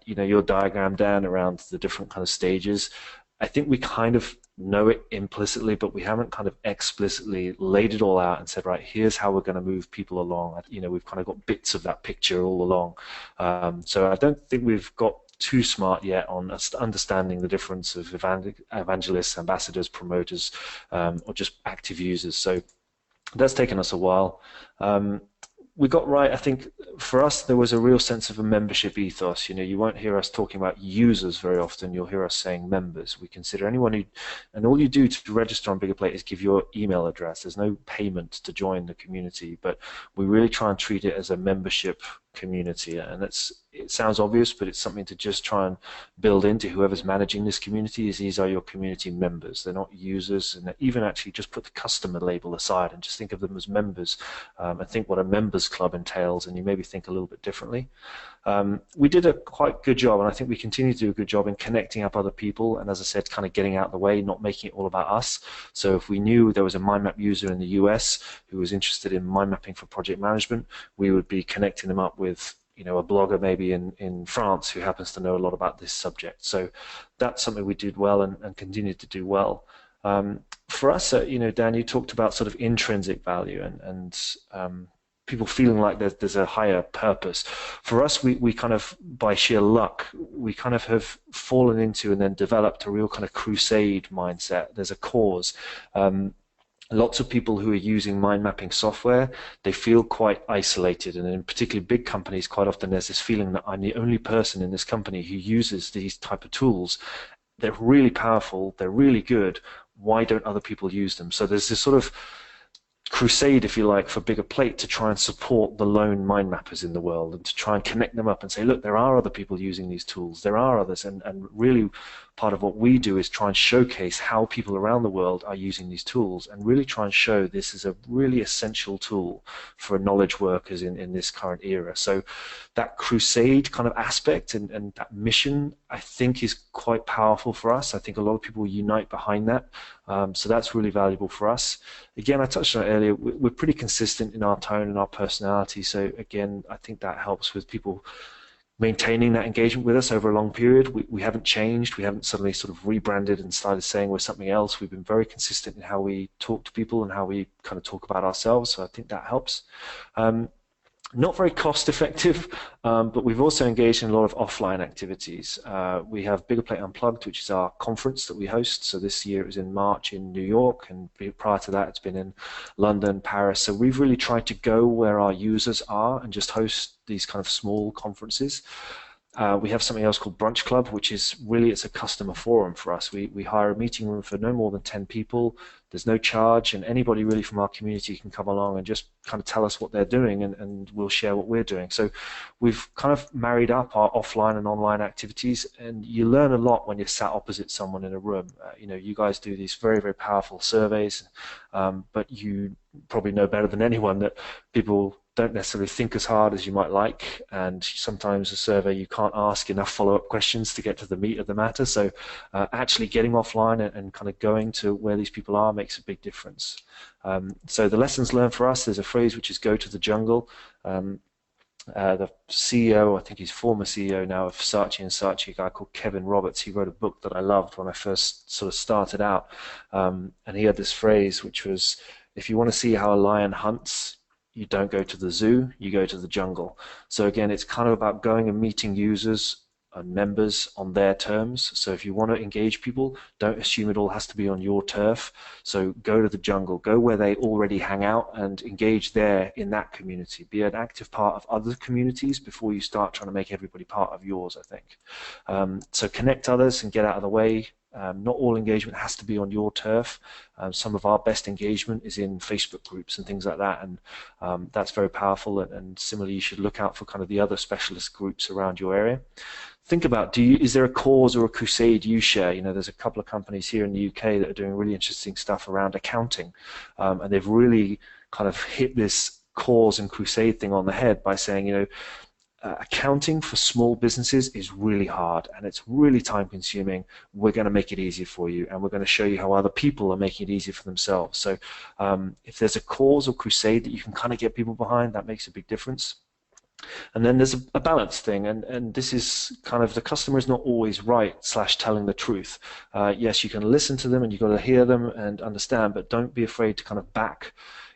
your diagram, Dan, around the different kind of stages, I think we kind of know it implicitly, but we haven't kind of explicitly laid it all out and said, right, here's how we're going to move people along. We've kind of got bits of that picture all along. So I don't think we've got too smart yet on understanding the difference of evangelists, ambassadors, promoters, or just active users. So that's taken us a while. We got right, I think, for us, there was a real sense of a membership ethos. You won't hear us talking about users very often. You'll hear us saying members. We consider anyone who, and all you do to register on Bigger Plate is give your email address. There's no payment to join the community, but we really try and treat it as a membership community. And it sounds obvious, but it's something to just try and build into whoever's managing this community. These are your community members. They're not users, and even actually just put the customer label aside and just think of them as members, and think what a members club entails, and you maybe think a little bit differently. We did a quite good job, and I think we continue to do a good job in connecting up other people, and as I said, kind of getting out of the way, not making it all about us. So if we knew there was a mind map user in the US who was interested in mind mapping for project management, we would be connecting them up with a blogger maybe in France who happens to know a lot about this subject. So that's something we did well and continue to do well. For us, Dan, you talked about sort of intrinsic value and people feeling like there's a higher purpose. For us, we kind of, by sheer luck, we kind of have fallen into and then developed a real kind of crusade mindset. There's a cause. Lots of people who are using mind mapping software, they feel quite isolated, and in particularly big companies, quite often there's this feeling that I'm the only person in this company who uses these type of tools. They're really powerful, they're really good. Why don't other people use them? So there's this sort of crusade, if you like, for Bigger Plate to try and support the lone mind mappers in the world and to try and connect them up and say, look, there are other people using these tools, there are others, and really part of what we do is try and showcase how people around the world are using these tools and really try and show this is a really essential tool for knowledge workers in this current era. So that crusade kind of aspect and that mission, I think, is quite powerful for us. I think a lot of people unite behind that. So that's really valuable for us. Again, I touched on it earlier, we're pretty consistent in our tone and our personality. So again, I think that helps with people maintaining that engagement with us over a long period. We haven't changed. We haven't suddenly sort of rebranded and started saying we're something else. We've been very consistent in how we talk to people and how we kind of talk about ourselves. So I think that helps. Not very cost effective, but we've also engaged in a lot of offline activities. We have Bigger Plate Unplugged, which is our conference that we host. So this year it was in March in New York, and prior to that it's been in London, Paris. So we've really tried to go where our users are and just host these kind of small conferences. We have something else called Brunch Club, which is really, it's a customer forum for us. We hire a meeting room for no more than 10 people. There's no charge, and anybody really from our community can come along and just kind of tell us what they're doing, and we'll share what we're doing. So we've kind of married up our offline and online activities, and you learn a lot when you're sat opposite someone in a room. You guys do these very, very powerful surveys, but you probably know better than anyone that people don't necessarily think as hard as you might like, and sometimes a survey you can't ask enough follow-up questions to get to the meat of the matter. So actually getting offline and kind of going to where these people are makes a big difference. So the lessons learned for us, there's a phrase which is go to the jungle. The CEO, I think he's former CEO now of Saatchi and Saatchi, a guy called Kevin Roberts. He wrote a book that I loved when I first sort of started out, and he had this phrase which was, if you want to see how a lion hunts, you don't go to the zoo, you go to the jungle. So again, it's kind of about going and meeting users and members on their terms. So if you want to engage people, don't assume it all has to be on your turf. So go to the jungle, go where they already hang out and engage there in that community. Be an active part of other communities before you start trying to make everybody part of yours, I think. So connect others and get out of the way. Not all engagement has to be on your turf. Some of our best engagement is in Facebook groups and things like that, and that's very powerful. And similarly, you should look out for kind of the other specialist groups around your area. Think about, is there a cause or a crusade you share? You know, there's a couple of companies here in the UK that are doing really interesting stuff around accounting, and they've really kind of hit this cause and crusade thing on the head by saying, you know, accounting for small businesses is really hard and it's really time consuming. We're going to make it easier for you, and we're going to show you how other people are making it easier for themselves. So if there's a cause or crusade that you can kind of get people behind, that makes a big difference. And then there's a balance thing, and this is kind of, the customer is not always right / telling the truth. Yes, you can listen to them and you've got to hear them and understand, but don't be afraid to kind of back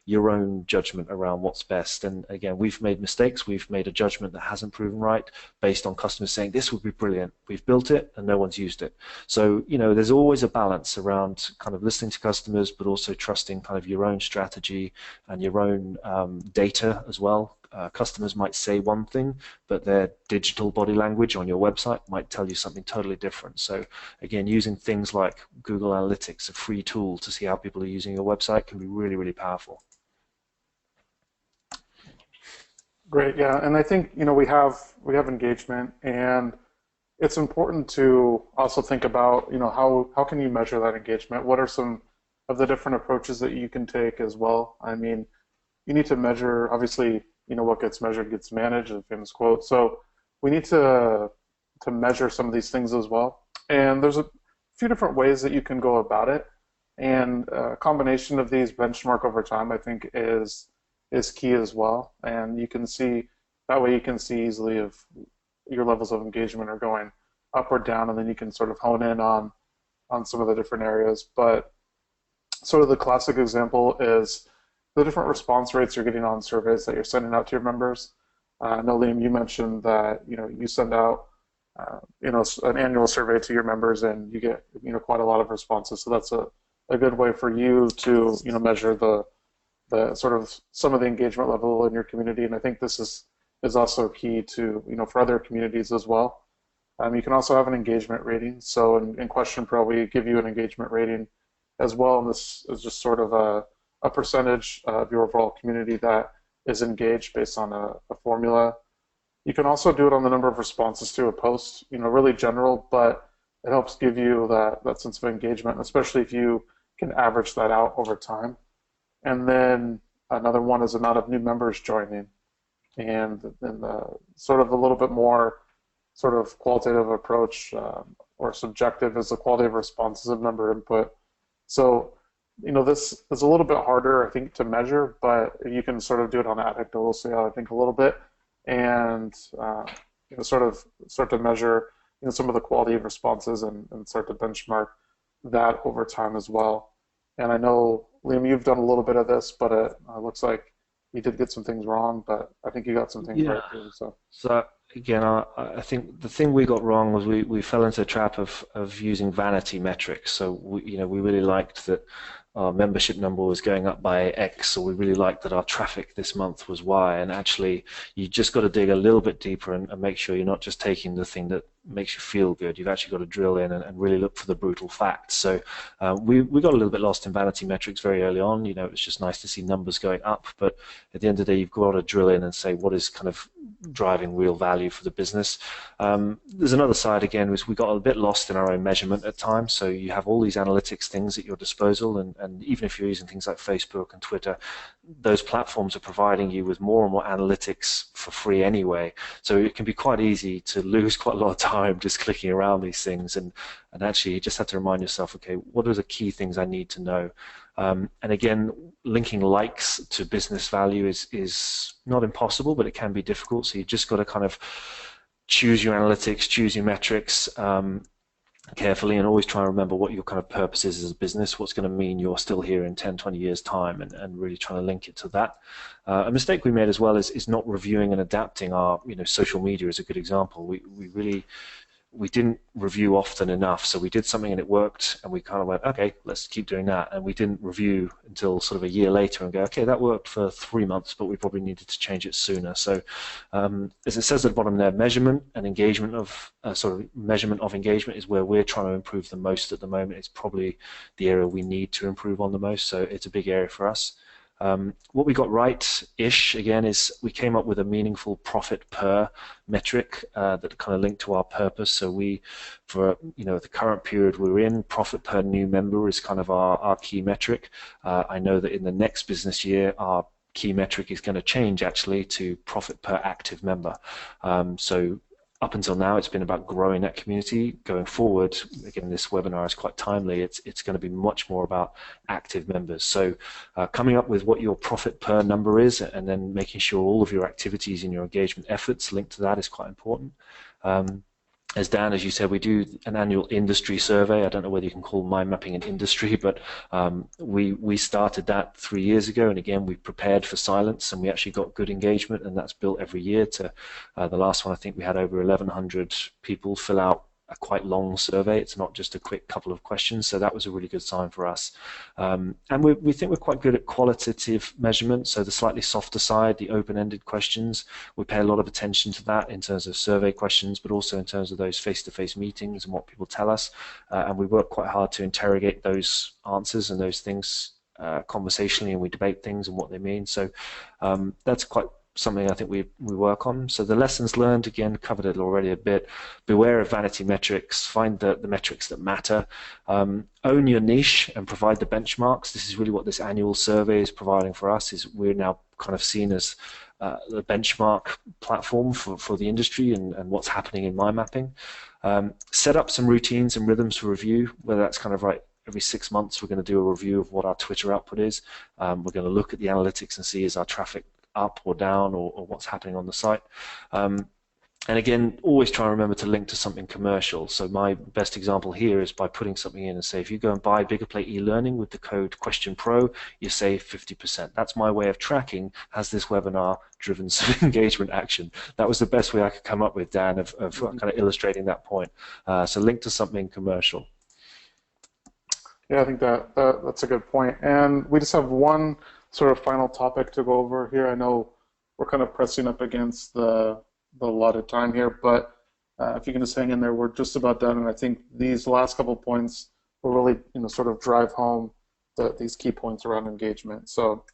your own judgment around what's best. And again, we've made mistakes. We've made a judgment that hasn't proven right based on customers saying this would be brilliant. We've built it and no one's used it. So, you know, there's always a balance around kind of listening to customers, but also trusting kind of your own strategy and your own data as well. Customers might say one thing, but their digital body language on your website might tell you something totally different. So again, using things like Google Analytics, a free tool to see how people are using your website, can be really, really powerful. Great, yeah, and I think, you know, we have engagement, and it's important to also think about, you know, how can you measure that engagement? What are some of the different approaches that you can take as well? I mean, you need to measure, obviously, you know, what gets measured gets managed, a famous quote. So we need to measure some of these things as well. And there's a few different ways that you can go about it. And a combination of these benchmark over time, I think, is key as well. And you can see, that way you can see easily if your levels of engagement are going up or down, and then you can sort of hone in on some of the different areas. But sort of the classic example is the different response rates you're getting on surveys that you're sending out to your members. I know, Liam, you mentioned that, you know, you send out you know, an annual survey to your members, and you get, you know, quite a lot of responses. So that's a good way for you to, you know, measure the sort of some of the engagement level in your community. And I think this is also key to, you know, for other communities as well. You can also have an engagement rating. So in Question Pro, we give you an engagement rating as well, and this is just sort of a percentage of your overall community that is engaged based on a formula. You can also do it on the number of responses to a post, you know, really general, but it helps give you that sense of engagement, especially if you can average that out over time. And then another one is the amount of new members joining. And then sort of a little bit more sort of qualitative approach or subjective is the quality of responses of member input. So, you know, this is a little bit harder, I think, to measure, but you can sort of do it on an anecdotal scale, I think, a little bit, and you know, start to measure, you know, some of the quality of responses and start to benchmark that over time as well. And I know, Liam, you've done a little bit of this, but it looks like you did get some things wrong, but I think you got some things right too. So again, I think the thing we got wrong was we fell into the trap of using vanity metrics. So we really liked that our membership number was going up by X, or we really liked that our traffic this month was Y. And actually, you just got to dig a little bit deeper and make sure you're not just taking the thing that makes you feel good. You've actually got to drill in and really look for the brutal facts. So we got a little bit lost in vanity metrics very early on. You know, it was just nice to see numbers going up, but at the end of the day, you've got to drill in and say what is kind of driving real value for the business. There's another side again, was we got a bit lost in our own measurement at times. So you have all these analytics things at your disposal, and even if you're using things like Facebook and Twitter, those platforms are providing you with more and more analytics for free anyway. So it can be quite easy to lose quite a lot of time just clicking around these things. And actually, you just have to remind yourself, okay, what are the key things I need to know? And again, linking likes to business value is not impossible, but it can be difficult. So you just got to kind of choose your analytics, choose your metrics, carefully, and always try and remember what your kind of purpose is as a business, what's going to mean you're still here in 10, 20 years time, and really trying to link it to that. A mistake we made as well is not reviewing and adapting our, social media is a good example. We didn't review often enough. So we did something and it worked, and we kind of went, okay, let's keep doing that. And we didn't review until sort of a year later and go, okay, that worked for 3 months, but we probably needed to change it sooner. So as it says at the bottom there, measurement and engagement of measurement of engagement is where we're trying to improve the most at the moment. It's probably the area we need to improve on the most. So it's a big area for us. What we got right-ish, again, is we came up with a meaningful profit per metric that kind of linked to our purpose. So for the current period we're in, profit per new member is kind of our key metric. I know that in the next business year, our key metric is going to change actually to profit per active member. So up until now, it's been about growing that community. Going forward, again, this webinar is quite timely. It's going to be much more about active members. So coming up with what your profit per number is, and then making sure all of your activities and your engagement efforts linked to that is quite important. As Dan, as you said, we do an annual industry survey. I don't know whether you can call mind mapping an industry, but we started that 3 years ago, and again, we prepared for silence, and we actually got good engagement, and that's built every year. To the last one, I think we had over 1,100 people fill out a quite long survey. It's not just a quick couple of questions, so that was a really good sign for us. And we think we're quite good at qualitative measurement, so the slightly softer side, the open-ended questions. We pay a lot of attention to that in terms of survey questions, but also in terms of those face-to-face meetings and what people tell us. And we work quite hard to interrogate those answers and those things conversationally, and we debate things and what they mean. So that's quite something I think we work on. So the lessons learned, again, covered it already a bit. Beware of vanity metrics. Find the metrics that matter. Own your niche and provide the benchmarks. This is really what this annual survey is providing for us. Is we're now kind of seen as the benchmark platform for the industry and what's happening in mind mapping. Set up some routines and rhythms for review, whether that's kind of like every 6 months we're going to do a review of what our Twitter output is. We're going to look at the analytics and see is our traffic up or down, or what's happening on the site. And again, always try and remember to link to something commercial. So my best example here is by putting something in and say, if you go and buy Bigger Play e-learning with the code QuestionPro, you save 50%. That's my way of tracking, has this webinar driven some engagement action? That was the best way I could come up with, Dan, of kind of illustrating that point. So link to something commercial. Yeah, I think that's a good point. And we just have one sort of final topic to go over here. I know we're kind of pressing up against the allotted time here, but if you can just hang in there, we're just about done. And I think these last couple of points will really, sort of drive home these key points around engagement. So,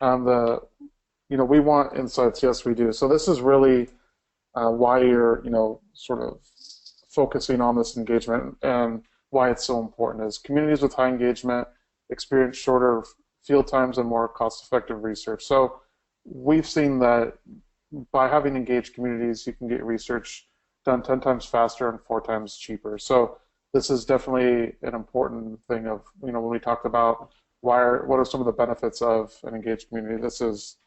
we want insights. Yes, we do. So this is really why you're, sort of focusing on this engagement and why it's so important. Is communities with high engagement experience shorter field times and more cost-effective research. So we've seen that by having engaged communities, you can get research done 10 times faster and 4 times cheaper. So this is definitely an important thing of, when we talk about what are some of the benefits of an engaged community, this is,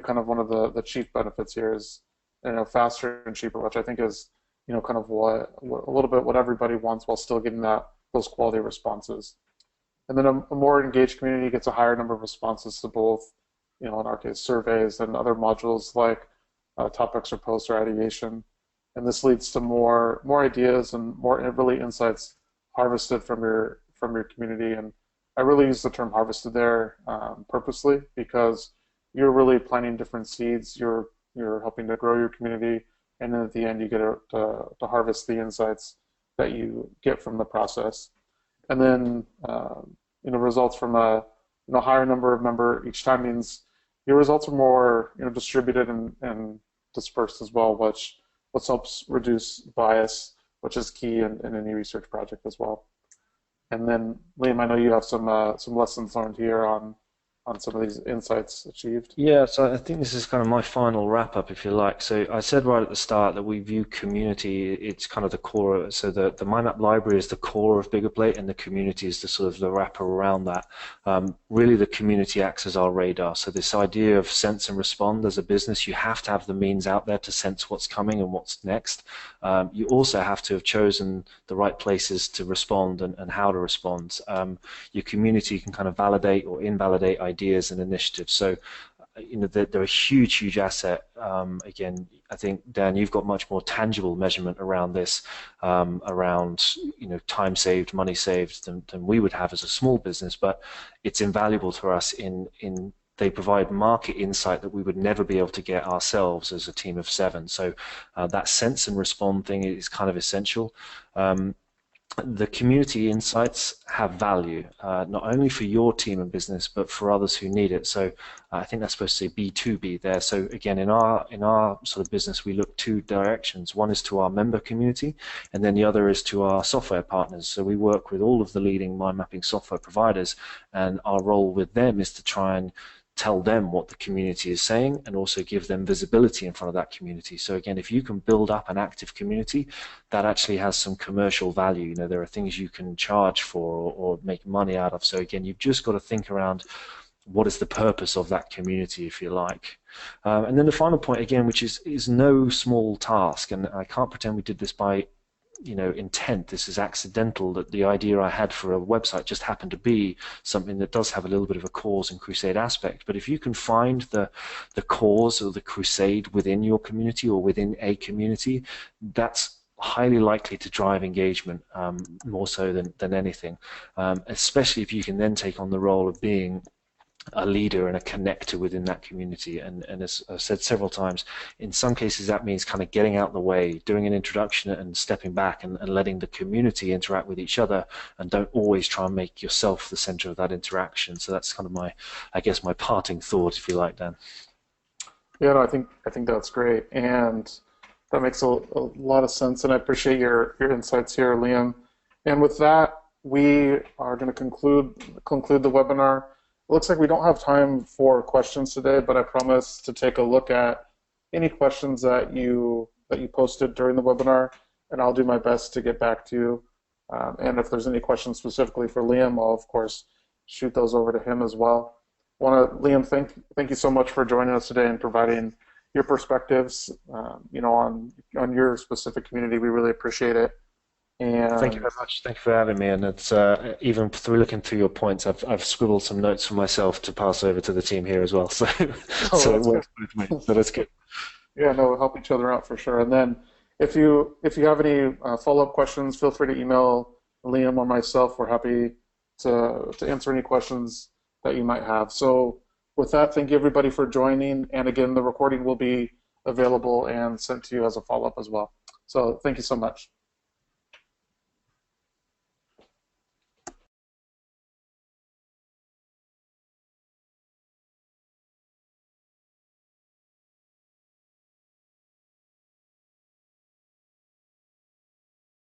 kind of one of the chief benefits here is, faster and cheaper, which I think is, kind of what a little bit what everybody wants while still getting those quality responses. And then a more engaged community gets a higher number of responses to both, in our case, surveys and other modules like topics or posts or ideation. And this leads to more ideas and more really insights harvested from your community. And I really use the term harvested there purposely, because you're really planting different seeds. You're helping to grow your community, and then at the end you get to harvest the insights that you get from the process. And then results from a higher number of member each time means your results are more distributed and dispersed as well, which helps reduce bias, which is key in any research project as well. And then Liam, I know you have some lessons learned here on on some of these insights achieved. Yeah, so I think this is kind of my final wrap up, if you like. So I said right at the start that we view community, it's kind of the core of it. So the MindMap library is the core of Bigger Plate, and the community is the sort of the wrapper around that. Really, the community acts as our radar. So this idea of sense and respond as a business, you have to have the means out there to sense what's coming and what's next. You also have to have chosen the right places to respond and how to respond. Your community can kind of validate or invalidate ideas and initiatives. So, they're a huge, huge asset. Again, I think, Dan, you've got much more tangible measurement around this, around, time saved, money saved than we would have as a small business, but it's invaluable to us in they provide market insight that we would never be able to get ourselves as a team of 7. So that sense and respond thing is kind of essential. The community insights have value, not only for your team and business, but for others who need it. So I think that's supposed to say B2B there. So again, in our sort of business, we look 2 directions. One is to our member community, and then the other is to our software partners. So we work with all of the leading mind mapping software providers, and our role with them is to try and tell them what the community is saying and also give them visibility in front of that community. So again, if you can build up an active community, that actually has some commercial value. There are things you can charge for or make money out of. So again, you've just got to think around what is the purpose of that community, if you like. And then the final point, again, which is no small task, and I can't pretend we did this by intent. This is accidental, that the idea I had for a website just happened to be something that does have a little bit of a cause and crusade aspect. But if you can find the cause or the crusade within your community or within a community, that's highly likely to drive engagement, more so than anything, especially if you can then take on the role of being a leader and a connector within that community. And as I've said several times, in some cases that means kind of getting out the way, doing an introduction and stepping back and letting the community interact with each other, and don't always try and make yourself the center of that interaction. So that's kind of my parting thought, if you like, Dan. Yeah, no, I think that's great, and that makes a lot of sense, and I appreciate your insights here, Liam. And with that, we are going to conclude the webinar. It looks like we don't have time for questions today, but I promise to take a look at any questions that you posted during the webinar, and I'll do my best to get back to you. And if there's any questions specifically for Liam, I'll of course shoot those over to him as well. Liam, thank you so much for joining us today and providing your perspectives, on your specific community. We really appreciate it. And Thank you very much. Thank you for having me. And it's even through looking through your points, I've scribbled some notes for myself to pass over to the team here as well. So so it works both ways. So that's good. Yeah, no, we'll help each other out for sure. And then if you have any follow-up questions, feel free to email Liam or myself. We're happy to answer any questions that you might have. So with that, thank you everybody for joining. And again, the recording will be available and sent to you as a follow-up as well. So thank you so much.